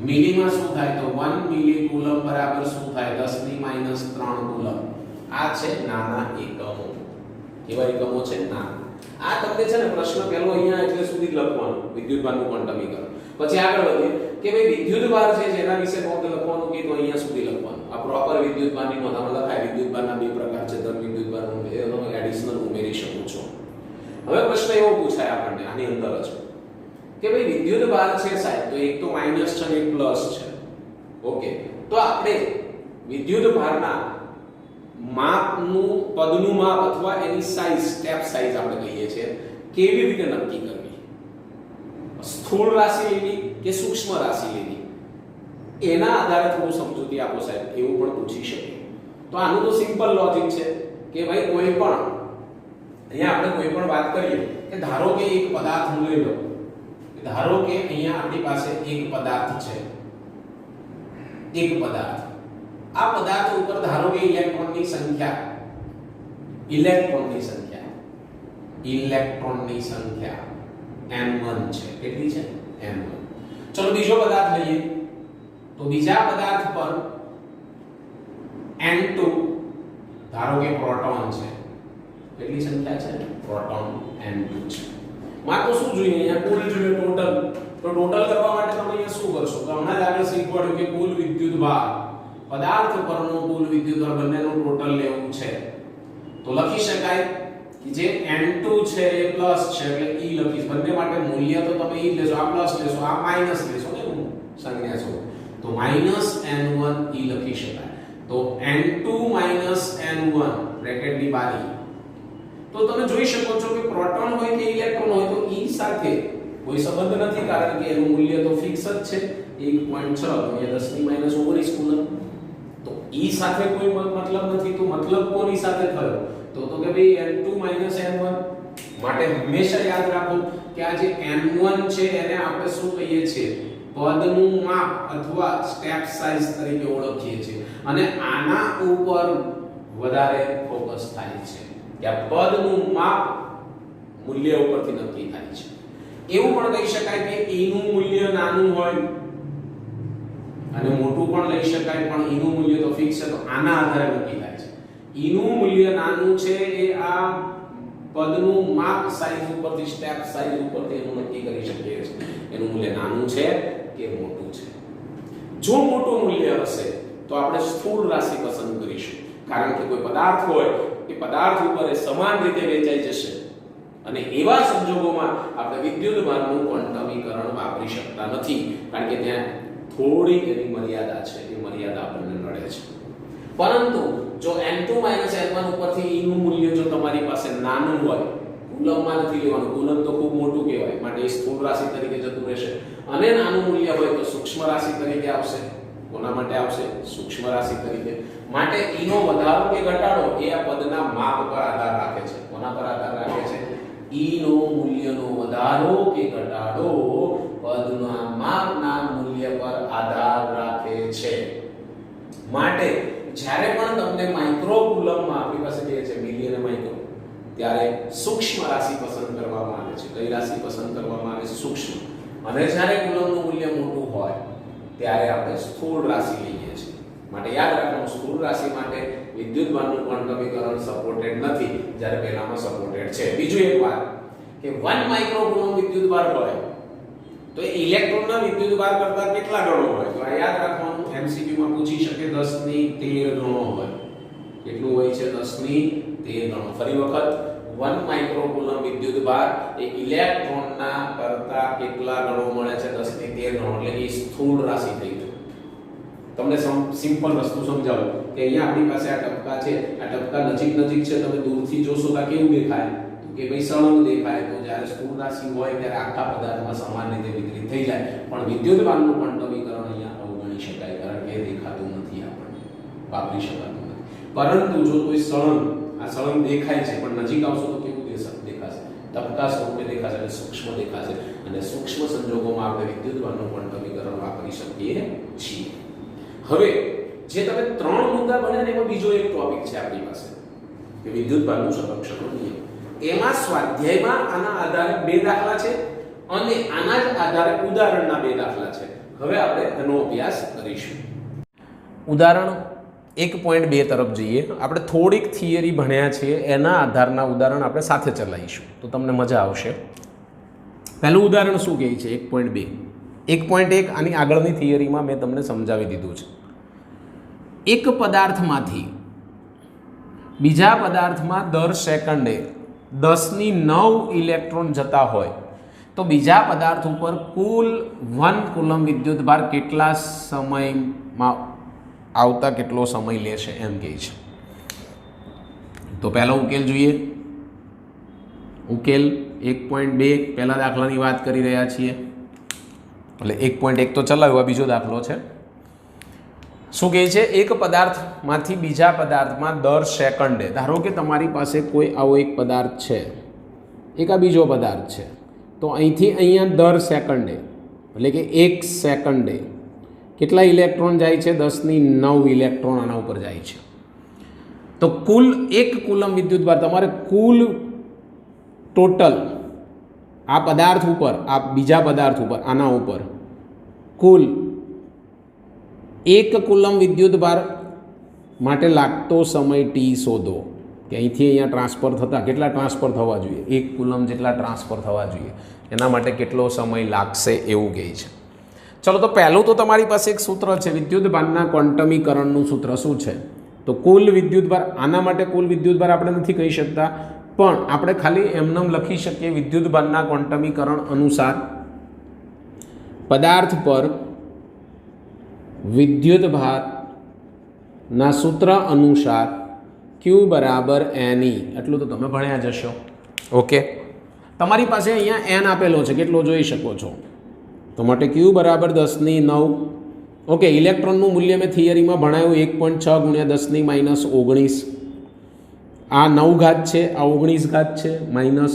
મિલીમાં શું થાય? તો 1 મિલીકુલમ્બ બરાબર શું થાય? 10⁻3 કુલમ્બ. આ છે નાના એકમો. કેવા એકમો છે? નાના. આ તમને છે ને પ્રશ્ન પહેલો અહીંયા એટલે સુધી લખવાનું વિદ્યુતભારનું ક્વોન્ટમીકરણ. પછી આગળ વધીએ કે ભાઈ વિદ્યુતભાર છે જેના વિશે નોંધ લખવાનું કે તો અહીંયા સુધી લખવાનું. આ પ્રોપર વિદ્યુતભારની નોંધમાં લખાય. વિદ્યુતભારના બે પ્રકાર છે, ધન વિદ્યુતભારનું તમે એડિશનલ ઉમેરી શકો છો. હવે પ્રશ્ન એવો પૂછાય આપણને આની અંદર જ કે ભાઈ વિદ્યુતભાર છે સાહેબ, તો એક તો માઈનસ છે અને એક પ્લસ છે. ઓકે, તો આપણે વિદ્યુતભારના માપનું પદનું માપ અથવા એની સાઈઝ, સ્ટેપ સાઈઝ આપણે કહીએ છીએ, કેવી રીતે નક્કી કરવી? સ્થૂળ રાશિ લેવી કે સૂક્ષ્મ રાશિ લેવી? એના આધારે થોડું સમજૂતી આપો સાહેબ, એવું પણ પૂછી શકે. તો આનું તો સિમ્પલ લોજિક છે કે ભાઈ કોઈ પણ અહીંયા આપણે કોઈ પણ વાત કરીએ કે ધારો કે એક પદાર્થ હું લઈ લઉં. ધારો કે અહીંયા આપણી પાસે એક પદાર્થ છે, એક પદાર્થ. આ પદાર્થ ઉપર ધારો કે ઇલેક્ટ્રોનની સંખ્યા n1 છે. કેટલી છે? n1. ચલો બીજો પદાર્થ લઈએ. તો બીજા પદાર્થ પર n2 ધારો કે પ્રોટોન છે. કેટલી સંખ્યા છે? પ્રોટોન n2 છે. માં તો શું જોઈએ? અહીંયા કુલ જોઈએ, ટોટલ. તો ટોટલ કરવા માટે તમે અહીંયા શું કરશો? તો હમણાં જ આપણે શીખવાડ્યું કે કુલ વિદ્યુતભાર, પદાર્થ પરનો કુલ વિદ્યુતભાર બંનેનું ટોટલ લેવું છે. તો લખી શકાય કે જે n2 છે એ પ્લસ છે એટલે e લખીશ. બંને માટે મૂલ્ય તો તમે e લેશો, આ પ્લસ લેશો, આ માઈનસ લેશો ને સંજ્ઞા છો. તો -n1 e લખી શકાય. તો n2 n1 બ્રેકેટની બારી. તો તમે જોઈ શકો છો કે પ્રોટોન હોય કે ઇલેક્ટ્રોન હોય તો e સાથે કોઈ સંબંધ નથી, કારણ કે એનું મૂલ્ય તો ફિક્સ જ છે. 1.6 10⁻19 ઈ સાથે કોઈ મતલબ નથી, તો મતલબ કોની સાથે થયો? તો કે ભાઈ n2 n1. માટે હંમેશા યાદ રાખો કે આ જે n1 છે એને આપણે શું કહીએ છીએ? પદનું માપ અથવા સ્ટેપ સાઈઝ તરીકે ઓળખીએ છીએ, અને આના ઉપર વધારે ફોકસ થાય છે કે આ પદનું માપ મૂલ્ય ઉપરથી નક્કી થાય છે. એવું પણ કહી શકાય કે e નું મૂલ્ય નાનું હોય અને મોટું પણ લઈ શકાય, પણ e નું મૂલ્ય તો ફિક્સ છે, તો આના આધારે નક્કી થાય છે. e નું મૂલ્ય નાનું છે એ આ પદનું માપ સાઈઝ ઉપરથી, સ્ટેપ સાઈઝ ઉપરથી એનું નક્કી કરી શકીએ છીએ એનું મૂલ્ય નાનું છે કે મોટું છે. જો મોટું મૂલ્ય હશે તો આપણે સ્થૂળ રાશિ પસંદ કરીશું, કારણ કે કોઈ પદાર્થ હોય એ પદાર્થ ઉપર એ સમાન રીતે વહેંચાઈ જશે, અને એવા સંજોગોમાં આપણે વિદ્યુતભારનું ક્વોન્ટમીકરણ વાપરી શકતા નથી, કારણ કે ત્યાં થોડી એની મર્યાદા છે, એ મર્યાદા આપણને નડે છે. પરંતુ જો n2 n1 ઉપરથી e નું મૂલ્ય જો તમારી પાસે નાનું હોય, કુલમમાં નથી લેવાનું, કુલમ તો ખૂબ મોટું કહેવાય, માટે એ સ્થૂળ રાશિ તરીકે જતું રહેશે, અને નાનું મૂલ્ય હોય તો સૂક્ષ્મ રાશિ તરીકે આવશે. કોના માટે આવશે? સૂક્ષ્મ રાશિ તરીકે. માટે e નો વધારો કે ઘટાડો એ આ પદના માપ પર આધાર રાખે છે. કોના પર આધાર રાખે છે? e નો મૂલ્યનો વધારો કે ઘટાડો પદના માપના મૂલ્ય પર આધાર રાખે છે. માટે જ્યારે પણ તમને માઇક્રો કુલમમાં આપણી પાસે જે છે મિલી અને માઇક્રો, ત્યારે સૂક્ષ્મ રાશિ પસંદ કરવામાં આવે છે. કઈ રાશિ પસંદ કરવામાં આવે છે? સૂક્ષ્મ. અને જ્યારે કુલમનું મૂલ્ય મોટું હોય ત્યારે આપણે સ્થૂળ રાશિ લઈએ છીએ. માટે યાદ રાખવાનું, સ્થૂળ રાશિ માટે વિદ્યુતભારનું ક્વોન્ટમીકરણ સપોર્ટેડ નથી, જ્યારે પહેલામાં સપોર્ટેડ છે. બીજું એક વાત કે 1 માઇક્રો કુલમ વિદ્યુતભાર હોય તો એ ઇલેક્ટ્રોનના વિદ્યુતભાર કરતા કેટલા ગણો હોય? તો આ યાદ રાખવાનું, MCQ માં પૂછી શકે 10 ની 13 ગણો હોય. કેટલું હોય છે? 10 ની 13 ગણો. ફરી વખત 1 માઇક્રો કુલમ વિદ્યુતભાર એ ઇલેક્ટ્રોનના કરતા કેટલા ગણો મળે છે? 10 ની 13 ગણો. એટલે એ સ્થૂળ રાશિ થઈ ગઈ. તમને સિમ્પલ વસ્તુ સમજાવું કે અહીંયા આપણી પાસે આ ટપકા છે, આ ટપકા નજીક નજીક છે, તમે દૂરથી જોશો તો કેવું દેખાય? કે ભાઈ સળંગ દેખાય. તો જ્યારે સ્થૂળ રાશિ હોય ત્યારે આખા પદાર્થમાં સમાન રીતે વિતરિત થઈ જાય, પણ વિદ્યુતભારનું ક્વોન્ટમીકરણ અહીંયા અવગણી શકાય, કારણ કે દેખાતું નથી, આપણને વાપરી શકાતું નથી. પરંતુ જો કોઈ સળંગ, આ સળંગ દેખાય છે પણ નજીક આવશો તો કેવું દેખાશે? ટપકા સ્વરૂપે દેખાશે, એટલે સૂક્ષ્મ દેખાશે, અને સૂક્ષ્મ સંજોગોમાં આપણે વિદ્યુતભારનું ક્વોન્ટમીકરણ વાપરી શકીએ છીએ. હવે જે તમે 3 મુદ્દા બન્યા ને એમાં બીજો એક ટોપિક છે આપણી પાસે કે વિદ્યુતભારનું સંરક્ષણનો નિયમ. એમાં સ્વાધ્યાયમાં આના આધારે 2 દાખલા છે અને આના જ આધારે ઉદાહરણના 2 દાખલા છે. હવે આપણે એનો અભ્યાસ કરીશું. ઉદાહરણ 1.2 તરફ જઈએ. આપણે થોડીક થિયરી ભણ્યા છે, એના આધારના ઉદાહરણ આપણે સાથે ચલાવીશું તો તમને મજા આવશે. પહેલું ઉદાહરણ શું કહે છે? 1.2. 1.1 આની આગળની થિયરીમાં મેં તમને સમજાવી દીધું છે. એક પદાર્થમાંથી બીજા પદાર્થમાં દર સેકન્ડે 10⁹ ઇલેક્ટ્રોન જતા હોય તો બીજા પદાર્થ ઉપર કુલ 1 કુલમ વિદ્યુતભાર કેટલા સમયમાં આવતા કેટલો સમય લેશે એમ કહે છે. તો પહેલો ઉકેલ જોઈએ. ઉકેલ 1.2 પહેલા દાખલાની વાત કરી રહ્યા છીએ, એટલે 1.1 તો ચલાવ્યો, બીજો દાખલો છે. શું કહે છે? એક પદાર્થમાંથી બીજા પદાર્થમાં દર સેકન્ડે, ધારો કે તમારી પાસે કોઈ આવો એક પદાર્થ છે, એક આ બીજો પદાર્થ છે, તો અહીંથી અહીંયા દર સેકન્ડે એટલે કે 1 સેકન્ડે કેટલા ઇલેક્ટ્રોન જાય છે? 10⁹ ઇલેક્ટ્રોન આના ઉપર જાય છે. તો કુલ 1 કુલમ વિદ્યુતભાર તમારે કુલ ટોટલ આ પદાર્થ ઉપર, આ બીજા પદાર્થ ઉપર, આના ઉપર કુલ 1 કુલમ વિદ્યુતભાર માટે લાગતો સમય t શોધો. કે અહીંથી અહીંયા ટ્રાન્સફર થતા કેટલા ટ્રાન્સફર થવા જોઈએ? 1 કુલમ જેટલા ટ્રાન્સફર થવા જોઈએ. એના માટે કેટલો સમય લાગશે એવું કહે છે. ચલો, તો પહેલું તો તમારી પાસે એક સૂત્ર છે, વિદ્યુતભારના ક્વોન્ટમીકરણનું સૂત્ર શું છે? તો કુલ વિદ્યુતભાર, આના માટે કુલ વિદ્યુતભાર આપણે નથી કહી શકતા, પણ આપણે ખાલી એમનેમ લખી શકીએ વિદ્યુતભારના ક્વોન્ટમીકરણ અનુસાર પદાર્થ પર વિદ્યુતભારના સૂત્ર અનુસાર Q બરાબર NE. એટલું તો તમે ભણ્યા જશો. ઓકે, તમારી પાસે અહીંયા n આપેલો છે, કેટલો જોઈ શકો છો? તો માટે Q બરાબર 10⁹ ઓકે, ઇલેક્ટ્રોનનું મૂલ્ય મેં થિયરીમાં ભણાવ્યું 1.6 ગુણ્યા 10⁻19. આ 9 ઘાત છે, આ 19 ઘાત છે, માઇનસ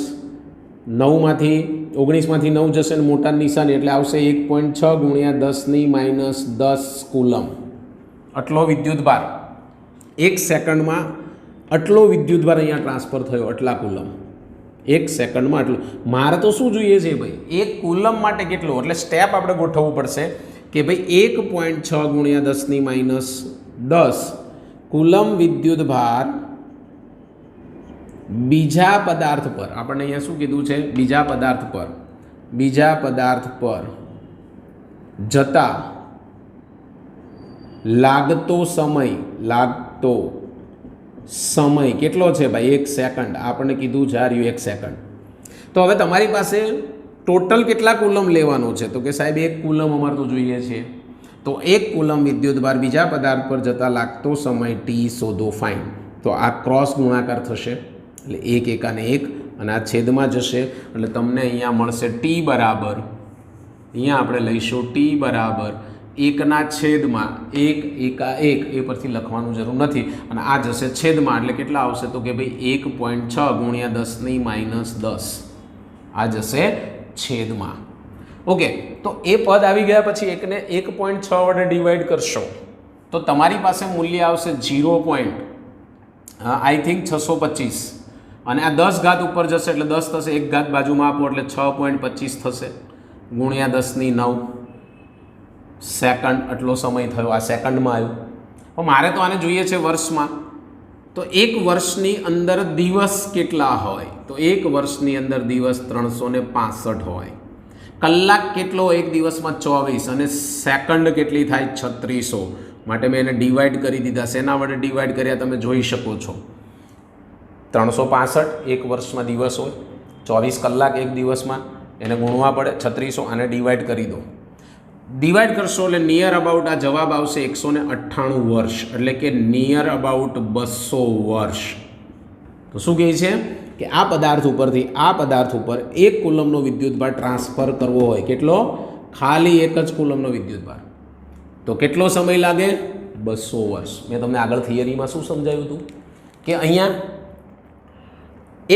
9માંથી 19માંથી 9 જશે ને મોટા નિશાન એટલે આવશે 1.6 ગુણ્યા 10⁻10 કુલમ. આટલો વિદ્યુતભાર 1 સેકન્ડમાં આટલો વિદ્યુતભાર અહીંયા ટ્રાન્સફર થયો, આટલા કુલમ 1 સેકન્ડમાં આટલું. મારે તો શું જોઈએ છે ભાઈ, 1 કુલમ માટે કેટલું, એટલે સ્ટેપ આપણે ગોઠવવું પડશે કે ભાઈ 1.6 ગુણ્યા 10⁻10 કુલમ વિદ્યુતભાર બીજા પદાર્થ પર, આપણને અહીંયા શું કીધું છે, બીજા પદાર્થ પર જતા લાગતો સમય કેટલો છે ભાઈ, 1 સેકન્ડ. આપણને કીધું છે 1 સેકન્ડ. તો હવે તમારી પાસે ટોટલ કેટલા કુલમ લેવાનો છે, તો કે સાહેબ 1 કુલમ અમારે તો જોઈએ છે. તો 1 કુલમ વિદ્યુતભાર બીજા પદાર્થ પર જતા લાગતો સમય t શોધો, ફાઇન. તો આ ક્રોસ ગુણાકાર થશે એટલે 1 એકાને 1 અને આ છેદમાં જશે એટલે તમને અહીંયા મળશે t બરાબર, અહીંયા આપણે લઈશું t બરાબર 1 છેદમાં 1 એકા 1, એ પરથી લખવાનું જરૂર નથી અને આ જશે છેદમાં એટલે કેટલા આવશે તો કે ભાઈ 1.6 ગુણ્યા 10⁻10 આ જશે છેદમાં. ઓકે, તો એ પદ આવી ગયા પછી એકને 1.6 વડે ડિવાઈડ કરશો તો તમારી પાસે મૂલ્ય આવશે 625 અને આ 10 ઘાત ઉપર જશે એટલે 10 થશે, 1 ઘાત બાજુમાં આપો એટલે 6.25 થશે ગુણ્યા 10⁹ સેકન્ડ. આટલો સમય થયો, આ સેકન્ડમાં આવ્યું. પણ મારે તો આને જોઈએ છે વર્ષમાં. તો 1 વર્ષની અંદર દિવસ કેટલા હોય, તો 1 વર્ષની અંદર દિવસ 365 હોય. કલાક કેટલો, એક દિવસમાં 24 અને સેકન્ડ કેટલી થાય 3600. માટે મેં એને ડિવાઈડ કરી દીધા. શેના વડે ડિવાઈડ કર્યા તમે જોઈ શકો છો. 365 એક વર્ષમાં દિવસ હોય, 24 કલાક એક દિવસમાં, એને ગુણવા પડે 3600, આને ડિવાઈડ કરી દો. ડિવાઈડ કરશો એટલે નિયર અબાઉટ આ જવાબ આવશે 198 વર્ષ, એટલે કે નિયર અબાઉટ 200 વર્ષ. તો શું કહે છે કે આ પદાર્થ ઉપરથી આ પદાર્થ ઉપર 1 કુલમનો વિદ્યુતભાર ટ્રાન્સફર કરવો હોય, કેટલો, ખાલી 1 જ કુલમનો વિદ્યુતભાર, તો કેટલો સમય લાગે, 200 વર્ષ. મેં તમને આગળ થિયરીમાં શું સમજાવ્યું હતું કે અહીંયા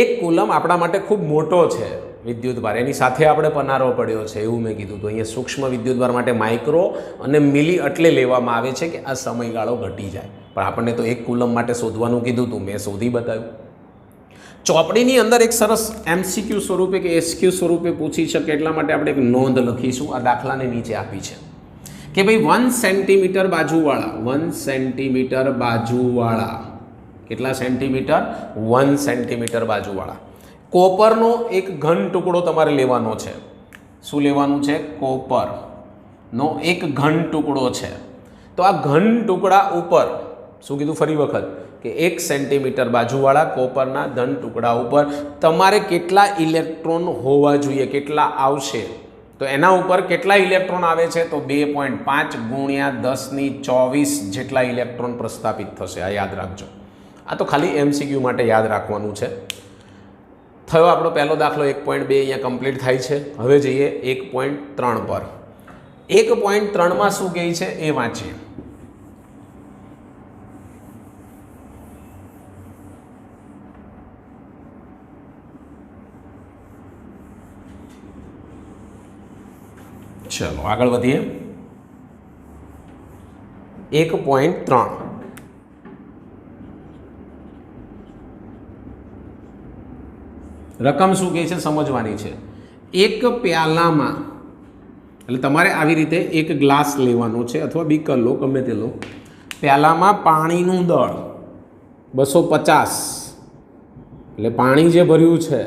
1 કુલમ આપણા માટે ખૂબ મોટો છે વિદ્યુતભાર, એની સાથે આપણે પનારો પડ્યો છે એવું મેં કીધું. તો અહીંયા સૂક્ષ્મ વિદ્યુતભાર માટે માઇક્રો અને મિલી એટલે લેવામાં આવે છે કે આ સમયગાળો ઘટી જાય. પણ આપણને તો 1 કુલમ માટે શોધવાનું કીધું હતું, મેં શોધી બતાવ્યું. ચોપડીની અંદર એક સરસ MCQ સ્વરૂપે કે SQ સ્વરૂપે પૂછી શકે એટલા માટે આપણે એક નોંધ લખીશું. આ દાખલાને નીચે આપી છે કે ભાઈ 1 સેન્ટીમીટર બાજુવાળા, 1 સેન્ટીમીટર બાજુવાળા, કેટલા સેન્ટીમીટર, 1 સેન્ટીમીટર બાજુવાળા કોપરનો એક ઘન ટુકડો તમારે લેવાનો છે. શું લેવાનું છે, કોપરનો એક ઘન ટુકડો છે. તો આ ઘન ટુકડા ઉપર શું કીધું ફરી વખત કે 1 સેન્ટીમીટર બાજુવાળા કોપરના ઘન ટુકડા ઉપર તમારે કેટલા ઇલેક્ટ્રોન હોવા જોઈએ, કેટલા આવશે. તો એના ઉપર કેટલા ઇલેક્ટ્રોન આવે છે, તો 2.5 ગુણ્યા 10⁻24 જેટલા ઇલેક્ટ્રોન પ્રસ્થાપિત થશે. આ યાદ રાખજો. આ તો ખાલી MCQ માટે યાદ રાખવાનું છે. થયો આપણો પહેલો દાખલો 1.2 અહીંયા કમ્પ્લીટ થાય છે. હવે જઈએ 1.3 પર. 1.3માં શું કહે છે એ વાંચીએ. ચલો આગળ વધીએ. 1.3 રકમ શું કહે છે સમજવાની છે. એક પ્યાલામાં, એટલે તમારે આવી રીતે એક ગ્લાસ લેવાનો છે અથવા બીકર લો, ગમે તે લો. પ્યાલામાં પાણીનું દળ 250, એટલે પાણી જે ભર્યું છે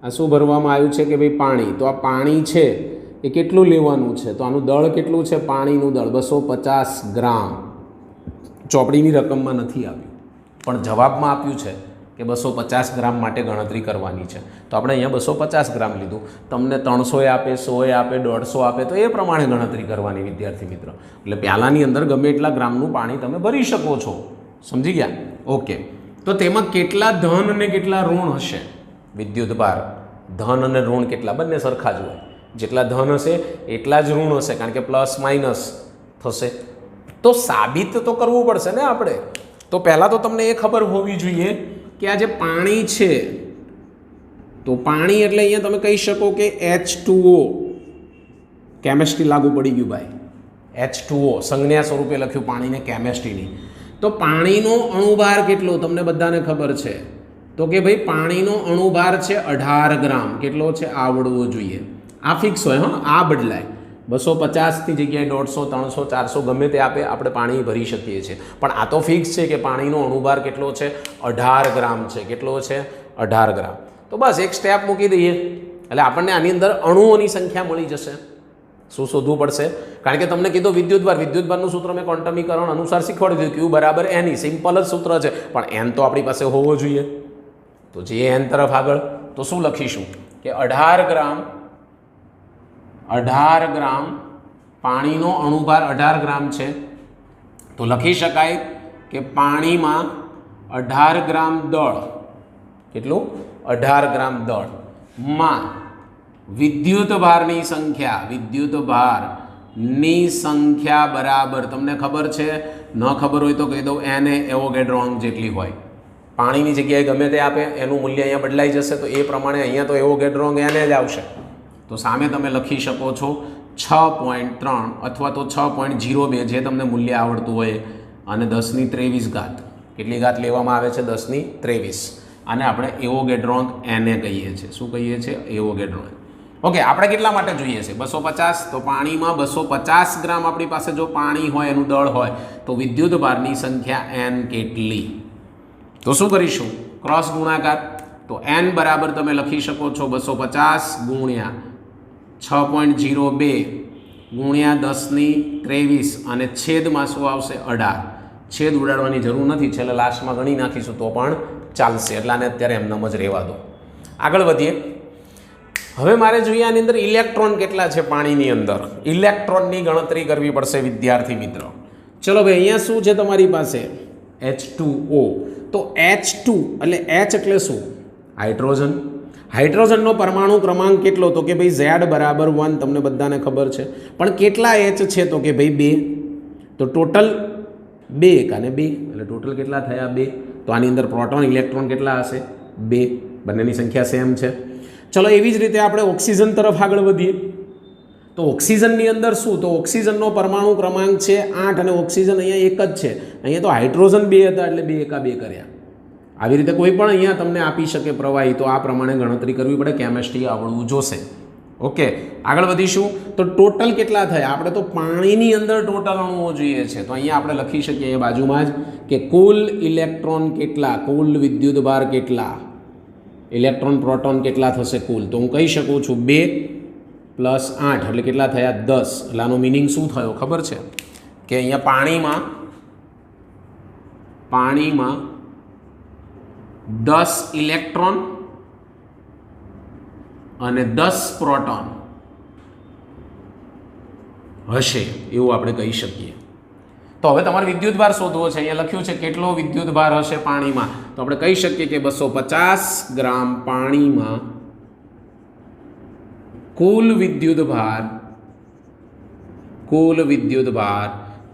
આ શું ભરવામાં આવ્યું છે કે ભાઈ પાણી. તો આ પાણી છે એ કેટલું લેવાનું છે, તો આનું દળ કેટલું છે, પાણીનું દળ 250 ગ્રામ. ચોપડીની રકમમાં નથી આપ્યું પણ જવાબમાં આપ્યું છે કે 250 ગ્રામ માટે ગણતરી કરવાની છે. તો આપણે અહીંયા 250 ગ્રામ લીધું. તમને 300 આપે, 100 આપે, 150 આપે, તો એ પ્રમાણે ગણતરી કરવાની વિદ્યાર્થી મિત્ર. એટલે પ્યાલાની અંદર ગમે એટલા ગ્રામનું પાણી તમે ભરી શકો છો. સમજી ગયા? ઓકે. તો તેમાં કેટલા ધન અને કેટલા ઋણ હશે વિદ્યુતભાર? ધન અને ઋણ કેટલા? બંને સરખા જ હોય. જેટલા ધન હશે એટલા જ ઋણ હશે, કારણ કે પ્લસ માઇનસ થશે. તો સાબિત તો કરવું પડશે ને આપણે. તો પહેલાં તો તમને એ ખબર હોવી જોઈએ કે આ જે પાણી છે, તો પાણી એટલે અહીંયા તમે કહી શકો કે H2O, કેમેસ્ટ્રી લાગુ પડી ગયું ભાઈ. H2O સંજ્ઞા સ્વરૂપે લખ્યું પાણીને કેમેસ્ટ્રીની. તો પાણીનો અણુભાર કેટલો તમને બધાને ખબર છે? તો કે ભાઈ પાણીનો અણુભાર છે 18 ગ્રામ. કેટલો છે? આવડવો જોઈએ. આ ફિક્સ હોય, હા, આ બદલાય. 250ની જગ્યાએ 150, 300, 400 ગમે તે આપે, આપણે પાણી ભરી શકીએ છીએ. પણ આ તો ફિક્સ છે કે પાણીનો અણુભાર કેટલો છે? 18 ગ્રામ છે. કેટલો છે? 18 ગ્રામ. તો બસ એક સ્ટેપ મૂકી દઈએ એટલે આપણને આની અંદર અણુઓની સંખ્યા મળી જશે. શું શોધવું પડશે? કારણ કે તમને કીધું વિદ્યુતભારનું સૂત્ર મેં ક્વોન્ટમીકરણ અનુસાર શીખવાડી દીધું. ક્યુ બરાબર એની સિમ્પલ જ સૂત્ર છે, પણ એન તો આપણી પાસે હોવો જોઈએ. તો જે એન તરફ આગળ તો શું લખીશું કે 18 ગ્રામ પાણીનો અણુભાર 18 ગ્રામ છે. તો લખી શકાય કે પાણીમાં 18 ગ્રામ દળ, કેટલું? 18 ગ્રામ દળ માં વિદ્યુતભારની સંખ્યા બરાબર, તમને ખબર છે, ન ખબર હોય તો કહી દઉં, એને એવોગેડ્રો જેટલી હોય. પાણીની જગ્યાએ ગમે તે આપે, એનું મૂલ્ય અહીંયા બદલાઈ જશે. તો એ પ્રમાણે અહીંયા તો એવોગેડ્રો એને જ આવશે. તો સામે તમે લખી શકો છો 6.3 અથવા તો 6.02, જે તમને મૂલ્ય આવડતું હોય, અને 1023 ઘાત. કેટલી ઘાત લેવામાં આવે છે? 1023. આને આપણે એવોગેડ્રોન્ક એને કહીએ છીએ. શું કહીએ છીએ? એવોગેડ્રોન્ક. ઓકે, આપણે કેટલા માટે જોઈએ છે? 250. તો પાણીમાં 250 ગ્રામ આપણી પાસે જો પાણી હોય, એનું દળ હોય, તો વિદ્યુતભારની સંખ્યા એન કેટલી? તો શું કરીશું? ક્રોસ ગુણાકાર. તો એન બરાબર તમે લખી શકો છો 250 ગુણ્યા 6.02 ગુણ્યા 1023 અને છેદમાં શું આવશે? 18. છેદ ઉડાડવાની જરૂર નથી, છેલ્લે લાસ્ટમાં ગણી નાખીશું તો પણ ચાલશે. એટલે આને અત્યારે એમનેમ જ રહેવા દો. આગળ વધીએ. હવે મારે જોઈએ આની અંદર ઇલેક્ટ્રોન કેટલા છે પાણીની અંદર. ઇલેક્ટ્રોનની ગણતરી કરવી પડશે વિદ્યાર્થી મિત્રો. ચલો ભાઈ, અહીંયા શું છે તમારી પાસે? H2O. તો H2 એટલે H એટલે શું? હાઇડ્રોજન. હાઇડ્રોજનનો પરમાણુ ક્રમાંક કેટલો? તો કે ભાઈ Z બરાબર 1. તમને બધાને ખબર છે. પણ કેટલા H છે? તો કે ભાઈ 2. તો ટોટલ 2 અને 2 એટલે ટોટલ કેટલા થયા? 2. તો આની અંદર પ્રોટોન ઇલેક્ટ્રોન કેટલા હશે? 2. બંનેની સંખ્યા સેમ છે. ચલો, એવી જ રીતે આપણે ઓક્સિજન તરફ આગળ વધીએ. તો ઓક્સિજનની અંદર શું? તો ઓક્સિજનનો પરમાણુ ક્રમાંક છે 8 અને ઓક્સિજન અહીંયા એક જ છે. અહીંયા તો હાઇડ્રોજન 2 હતા એટલે 2 એકા 2 કર્યા. આવી રીતે કોઈ પણ અહીંયા તમને આપી શકે પ્રવાહી, તો આ પ્રમાણે ગણતરી કરવી પડે. કેમેસ્ટ્રી આવડવું જોશે. ઓકે, આગળ વધીશું. તો ટોટલ કેટલા થયા? આપણે તો પાણીની અંદર ટોટલ અણુઓ જોઈએ છે. તો અહીંયા આપણે લખી શકીએ એ બાજુમાં જ કે કુલ ઇલેક્ટ્રોન કેટલા, કુલ વિદ્યુતભાર કેટલા, ઇલેક્ટ્રોન પ્રોટોન કેટલા થશે કુલ. તો હું કહી શકું છું 2 + 8 એટલે કેટલા થયા? 10. એટલે આનો મિનિંગ શું થયો ખબર છે? કે અહીંયા પાણીમાં 10 ઇલેક્ટ્રોન અને 10 પ્રોટોન હશે, એવું આપણે કહી શકીએ. તો હવે તમારે વિદ્યુતભાર શોધવો છે. અહીંયા લખ્યું છે કેટલો વિદ્યુતભાર હશે પાણીમાં. તો આપણે કહી શકીએ કે 250 ગ્રામ પાણીમાં કુલ વિદ્યુતભાર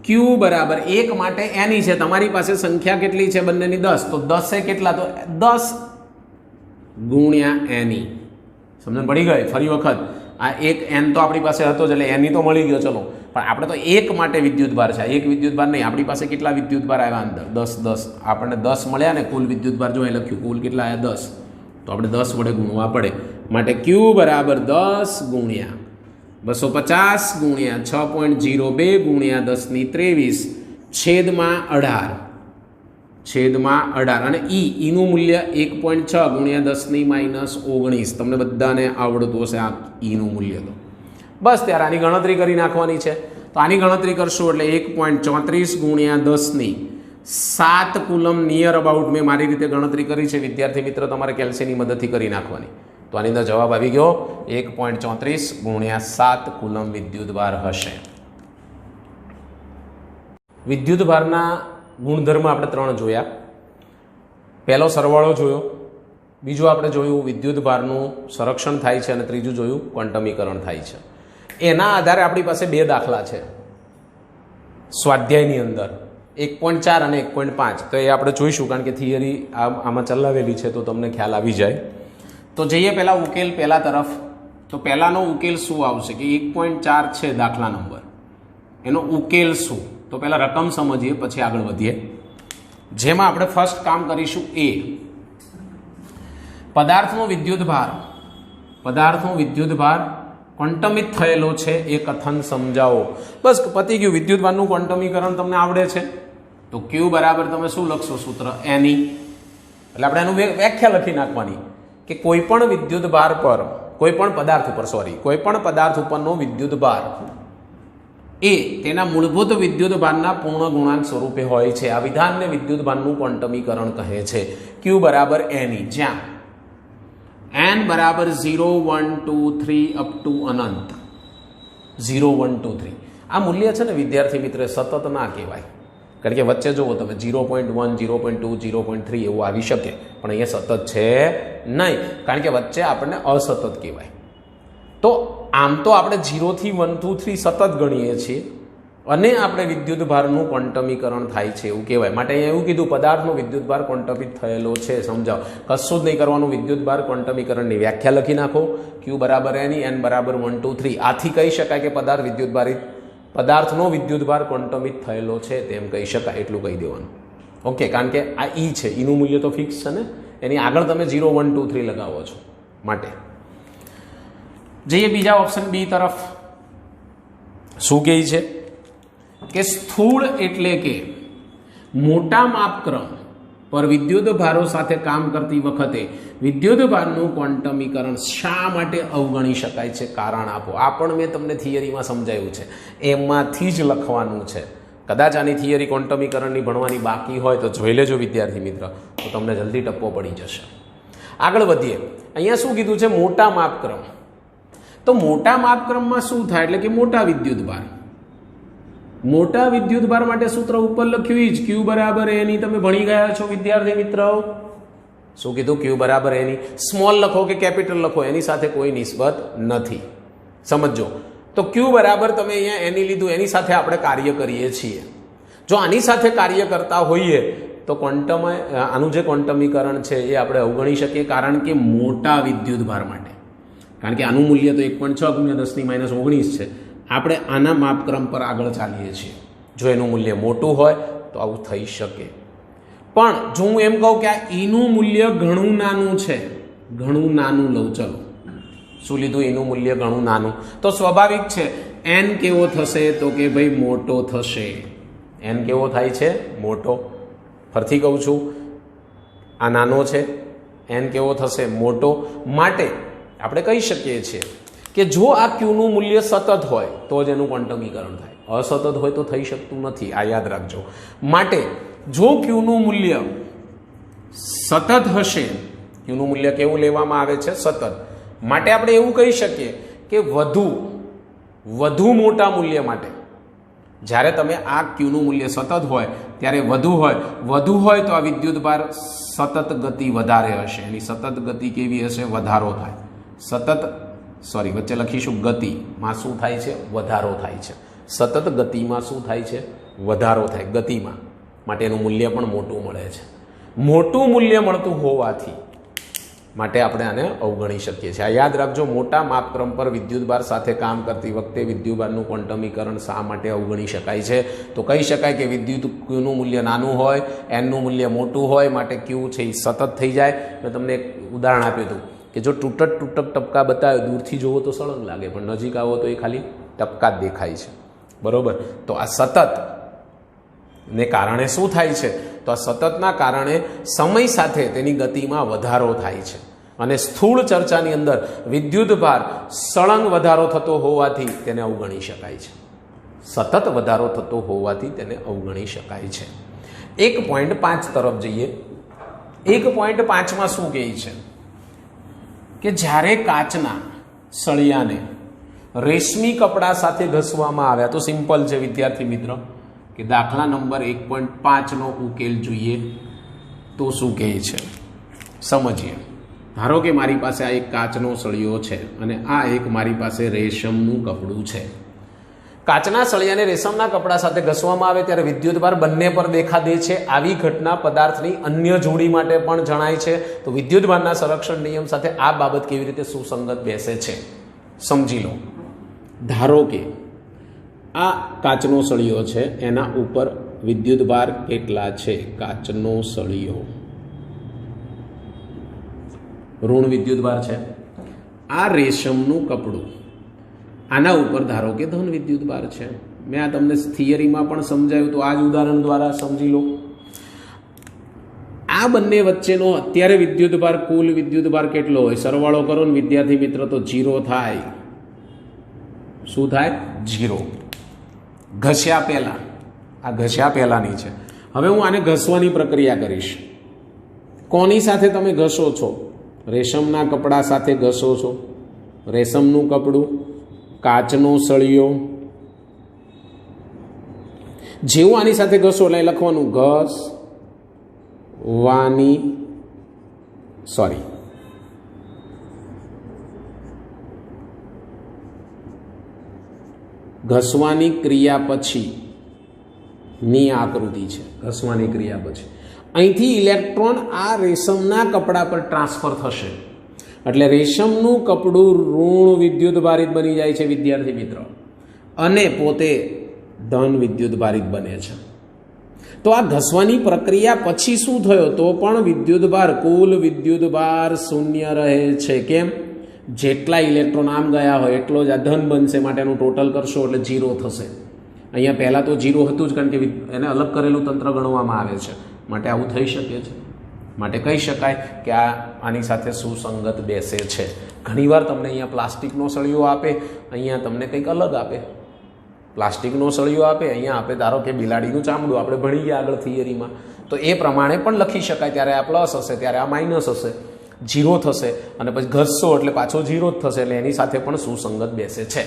Q બરાબર 1 માટે એની છે. તમારી પાસે સંખ્યા કેટલી છે બંનેની? 10. તો 10 એ કેટલા? તો 10 ગુણ્યા એની. સમજણ પડી ગઈ? ફરી વખત આ એક એન તો આપણી પાસે હતો જ, એટલે એની તો મળી ગયો. ચલો, પણ આપણે તો 1 માટે વિદ્યુતભાર છે. એક વિદ્યુતભાર નહીં, આપણી પાસે કેટલા વિદ્યુતભાર આવ્યા અંદર? 10. આપણને 10 મળ્યા ને કુલ વિદ્યુતભાર. જો એ લખ્યું કુલ કેટલા આવ્યા? 10. તો આપણે 10 વડે ગુણવા પડે. માટે Q બરાબર 10 ગુણ્યા 250 ગુણ્યા 6.02 ગુણ્યા 1023 છેદમાં 18 અને ઈનું મૂલ્ય 1.6 ગુણ્યા 10⁻19. તમને બધાને આવડતું હશે આ ઈનું મૂલ્ય. તો બસ ત્યારે આની ગણતરી કરી નાખવાની છે. તો આની ગણતરી કરશું એટલે 1.34 ગુણ્યા 10⁷ કુલમ નિયર અબાઉટ મેં મારી રીતે ગણતરી કરી છે. વિદ્યાર્થી મિત્ર, તમારે કેલ્સીની મદદથી કરી નાખવાની. તો આની અંદર જવાબ આવી ગયો 1.34 ગુણ્યા 7 કુલમ વિદ્યુતભાર હશે. વિદ્યુતભારના ગુણધર્મ આપણે 3 જોયા. પહેલો સરવાળો જોયો, બીજું આપણે જોયું વિદ્યુતભારનું સંરક્ષણ થાય છે, અને ત્રીજું જોયું ક્વોન્ટમીકરણ થાય છે. એના આધારે આપણી પાસે 2 દાખલા છે. સ્વાધ્યાયની અંદર 1.4 અને 1.5 તો એ આપણે જોઈશું, કારણ કે થિયરી આમાં ચલાવેલી છે તો તમને ખ્યાલ આવી જાય. તો જઈએ પહેલા ઉકેલ પહેલા તરફ. તો પહેલાનો ઉકેલ શું આવશે કે 1.4 છે દાખલા નંબર, એનો ઉકેલ શું? તો પહેલા રકમ સમજીએ પછી આગળ વધીએ. જેમાં આપણે ફર્સ્ટ કામ કરીશું એ પદાર્થનો વિદ્યુત ભાર ક્વોન્ટમિત થયેલો છે એ કથન સમજાવો. બસ પતી ગયું. વિદ્યુત ભારનું ક્વોન્ટમીકરણ તમને આવડે છે તો Q બરાબર તમે શું લખશો સૂત્ર Ne. એટલે આપણે એનું વ્યાખ્યા લખી નાખવાની કે કોઈ પણ વિદ્યુત ભાર પર કોઈ પણ પદાર્થ ઉપરનો વિદ્યુત ભાર એ તેના મૂળભૂત વિદ્યુત ભારના પૂર્ણ ગુણાંક સ્વરૂપે હોય છે. આ વિધાનને વિદ્યુત ભારનું ક્વોન્ટમીકરણ કહે છે. Q બરાબર Ne, જ્યાં n બરાબર 0, 1, 2, 3 અપ ટુ અનંત. 0, 1, 2, 3 આ મૂલ્ય છે ને વિદ્યાર્થી મિત્ર સતત ના કહેવાય, કારણ કે વચ્ચે જુઓ તમે 0.1, 0.2, 0.3 એવું આવી શકે, પણ અહીંયા સતત છે નહીં, કારણ કે વચ્ચે આપણને અસતત કહેવાય. તો આમ તો આપણે 0 થી 1, 2, 3 સતત ગણીએ છીએ અને આપણે વિદ્યુત ભારનું ક્વોન્ટમીકરણ થાય છે એવું કહેવાય. માટે અહીંયા એવું કીધું પદાર્થનો વિદ્યુત ભાર ક્વોન્ટમિત થયેલો છે. સમજાવો, કશું જ નહીં કરવાનું. વિદ્યુત ભાર ક્વોન્ટમીકરણની વ્યાખ્યા લખી નાખો. Q બરાબર Ne, n બરાબર 1, 2, 3. આથી કહી શકાય કે પદાર્થનો વિદ્યુત ભાર ક્વોન્ટમિત થયેલો છે તેમ કહી શકાય. એટલું કહી દેવાનું. ઓકે, કારણ કે આ E છે, Eનું મૂલ્ય તો ફિક્સ છે ને, એની આગળ તમે 0, 1, 2, 3 લગાવો છો. માટે જઈએ બીજા ઓપ્શન બી તરફ. શું કહે છે કે સ્થૂળ એટલે કે મોટા માપક્રમ પર વિદ્યુત ભારો સાથે કામ કરતી વખતે વિદ્યુત ભારનું ક્વોન્ટમીકરણ શા માટે અવગણી શકાય છે? કારણ આપો. આ પણ મેં તમને થિયરીમાં સમજાવ્યું છે, એમાંથી જ લખવાનું છે. કદાચ આની થિયરી ક્વોન્ટમીકરણની ભણવાની બાકી હોય તો જોઈ લેજો વિદ્યાર્થી મિત્ર, તો તમને જલ્દી ટપ્પો પડી જશે. આગળ વધીએ. અહીંયા શું કીધું છે? મોટા માપક્રમ. તો મોટા માપક્રમમાં શું થાય? એટલે કે મોટા વિદ્યુત ભાર. મોટા વિદ્યુત ભાર માટે સૂત્ર ઉપર લખ્યું જ Q બરાબર Ne. તમે ભણી ગયા છો વિદ્યાર્થી મિત્રો. શું કીધું? Q બરાબર Ne. સ્મોલ લખો કે કેપિટલ લખો એની સાથે કોઈ નિસ્બત નથી. સમજો. તો Q બરાબર તમે અહીંયા Ne લીધું, એની સાથે આપણે કાર્ય કરીએ છીએ. જો આની સાથે કાર્ય કરતા હોઈએ તો આનું જે ક્વોન્ટમીકરણ છે એ આપણે અવગણી શકીએ, કારણ કે મોટા વિદ્યુત ભાર માટે. કારણ કે આનું મૂલ્ય તો 1.6 × 10⁻19 છે. આપણે આના માપક્રમ પર આગળ ચાલીએ છીએ. જો એનું મૂલ્ય મોટું હોય તો આવું થઈ શકે. પણ જો હું એમ કહું કે આ Eનું મૂલ્ય ઘણું નાનું છે, ઘણું નાનું લઉં, ચલો શું લીધું? Eનું મૂલ્ય ઘણું નાનું, તો સ્વાભાવિક છે n કેવો થશે? તો કે ભાઈ મોટો થશે. n કેવો થાય છે? મોટો. ફરીથી કહું છું, આ નાનો છે, n કેવો થશે? મોટો. માટે આપણે કહી શકીએ છીએ કે જો આ Qનું મૂલ્ય સતત હોય તો જ એનું ક્વોન્ટમીકરણ થાય. અસતત હોય તો થઈ શકતું નથી, આ યાદ રાખજો. માટે જો Qનું મૂલ્ય સતત હશે, Qનું મૂલ્ય કેવું લેવામાં આવે છે? સતત. માટે આપણે એવું કહી શકીએ કે વધુ મોટા મૂલ્ય માટે જ્યારે તમે આ Qનું મૂલ્ય સતત હોય ત્યારે વધુ હોય તો આ વિદ્યુત ભાર સતત ગતિ વધારે હશે. એની સતત ગતિ કેવી હશે? વધારો થાય. વચ્ચે લખીશું ગતિમાં શું થાય છે? વધારો થાય છે. સતત ગતિમાં શું થાય છે? વધારો થાય ગતિમાં. માટે એનું મૂલ્ય પણ મોટું મળે છે. મોટું મૂલ્ય મળતું હોવાથી માટે આપણે આને અવગણી શકીએ છીએ. આ યાદ રાખજો. મોટા માપક્રમ પર વિદ્યુતભાર સાથે કામ કરતી વખતે વિદ્યુતભારનું ક્વોન્ટમીકરણ શા માટે અવગણી શકાય છે? તો કહી શકાય કે વિદ્યુત Qનું મૂલ્ય નાનું હોય, Nનું મૂલ્ય મોટું હોય, માટે Q છે એ સતત થઈ જાય. મેં તમને એક ઉદાહરણ આપ્યું હતું કે જો તૂટક ટપકા બતાવે, દૂરથી જુઓ તો સળંગ લાગે, પણ નજીક આવો તો એ ખાલી ટપકા જ દેખાય છે. બરોબર? તો આ સતત ને કારણે શું થાય છે? તો આ સતતના કારણે સમય સાથે તેની ગતિમાં વધારો થાય છે. અને સ્થૂળ ચર્ચાની અંદર વિદ્યુતભાર સળંગ વધારો થતો હોવાથી તેને અવગણી શકાય છે. સતત વધારો થતો હોવાથી તેને અવગણી શકાય છે. 1.5 તરફ જઈએ. 1.5માં શું કહે છે કે જ્યારે કાચના સળિયાને રેશમી કપડા સાથે ઘસવામાં આવ્યા, તો સિમ્પલ છે વિદ્યાર્થી મિત્ર કે દાખલા નંબર 1.5 નો ઉકેલ જોઈએ તો શું કહે છે સમજીએ. ધારો કે મારી પાસે આ એક કાચનો સળિયો છે અને આ એક મારી પાસે રેશમનું કપડું છે. કાચના સળિયાને રેશમના કપડા સાથે ઘસવામાં આવે ત્યારે વિદ્યુતભાર બંને પર દેખા દે છે. આવી ઘટના પદાર્થની અન્ય જોડી માટે પણ જણાય છે. તો વિદ્યુતભારના સંરક્ષણ નિયમ સાથે આ બાબત કેવી રીતે સુસંગત બેસે છે સમજી લો. ધારો કે આ કાચનો સળિયો છે, એના ઉપર વિદ્યુતભાર કેટલા છે? કાચનો સળિયો ઋણ વિદ્યુતભાર છે. આ રેશમનું કપડું, આના ઉપર ધારો કે ધન વિદ્યુતભાર છે. મેં આ તમને થિયરીમાં પણ સમજાવ્યું, તો આ જ ઉદાહરણ દ્વારા સમજી લો. આ બંને વચ્ચેનો અત્યારે વિદ્યુતભાર, કુલ વિદ્યુતભાર કેટલો હોય? સરવાળો કરો ને વિદ્યાર્થી મિત્ર તો 0 થાય. શું થાય? 0. ઘસ્યા પહેલા, આ ઘસ્યા પહેલાની છે. હવે હું આને ઘસવાની પ્રક્રિયા કરીશ. કોની સાથે તમે ઘસો છો? રેશમના કપડા સાથે ઘસો છો. રેશમનું કપડું, કાચનો સળિયો. જેવું આની સાથે ઘસો એટલે લખવાનું ઘસવાની ક્રિયા પછીની આકૃતિ છે. ઘસવાની ક્રિયા પછી અહીંથી ઇલેક્ટ્રોન આ રેશમના કપડા પર ટ્રાન્સફર થશે એટલે રેશમનું કપડું ઋણ વિદ્યુતભારિત બની જાય છે વિદ્યાર્થી મિત્રો, અને પોતે ધન વિદ્યુતભારિત બને છે. તો આ ઘસવાની પ્રક્રિયા પછી શું થયો? તો પણ વિદ્યુતભાર, કુલ વિદ્યુતભાર 0 રહે છે. કેમ? જેટલા ઇલેક્ટ્રોન આમ ગયા હોય એટલો જ આ ધન બનશે, માટેનું ટોટલ કરશો એટલે 0 થશે. અહીંયા પહેલાં તો 0 હતું જ, કારણ કે એને અલગ કરેલું તંત્ર ગણવામાં આવે છે, માટે આવું થઈ શકે છે. માટે કહી શકાય કે આની સાથે સુસંગત બેસે છે. ઘણીવાર તમને અહીંયા પ્લાસ્ટિકનો સળિયો આપે, અહીંયા તમને કંઈક અલગ આપે. પ્લાસ્ટિકનો સળિયો આપે, અહીંયા આપે ધારો કે બિલાડીનું ચામડું, આપણે ભણી ગયા આગળ થિયરીમાં, તો એ પ્રમાણે પણ લખી શકાય. ત્યારે આ પ્લસ હશે, ત્યારે આ માઇનસ હશે, 0 થશે, અને પછી ઘસશો એટલે પાછો 0 જ થશે, એટલે એની સાથે પણ સુસંગત બેસે છે.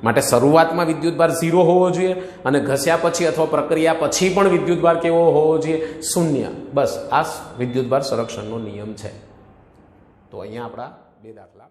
માટે શરૂઆતમાં વિદ્યુતભાર 0 હોવો જોઈએ, અને ઘસ્યા પછી અથવા પ્રક્રિયા પછી પણ વિદ્યુતભાર કેવો હોવો જોઈએ? 0. બસ આ વિદ્યુતભાર સંરક્ષણનો નિયમ છે. તો અહીંયા આપણા 2 દાખલા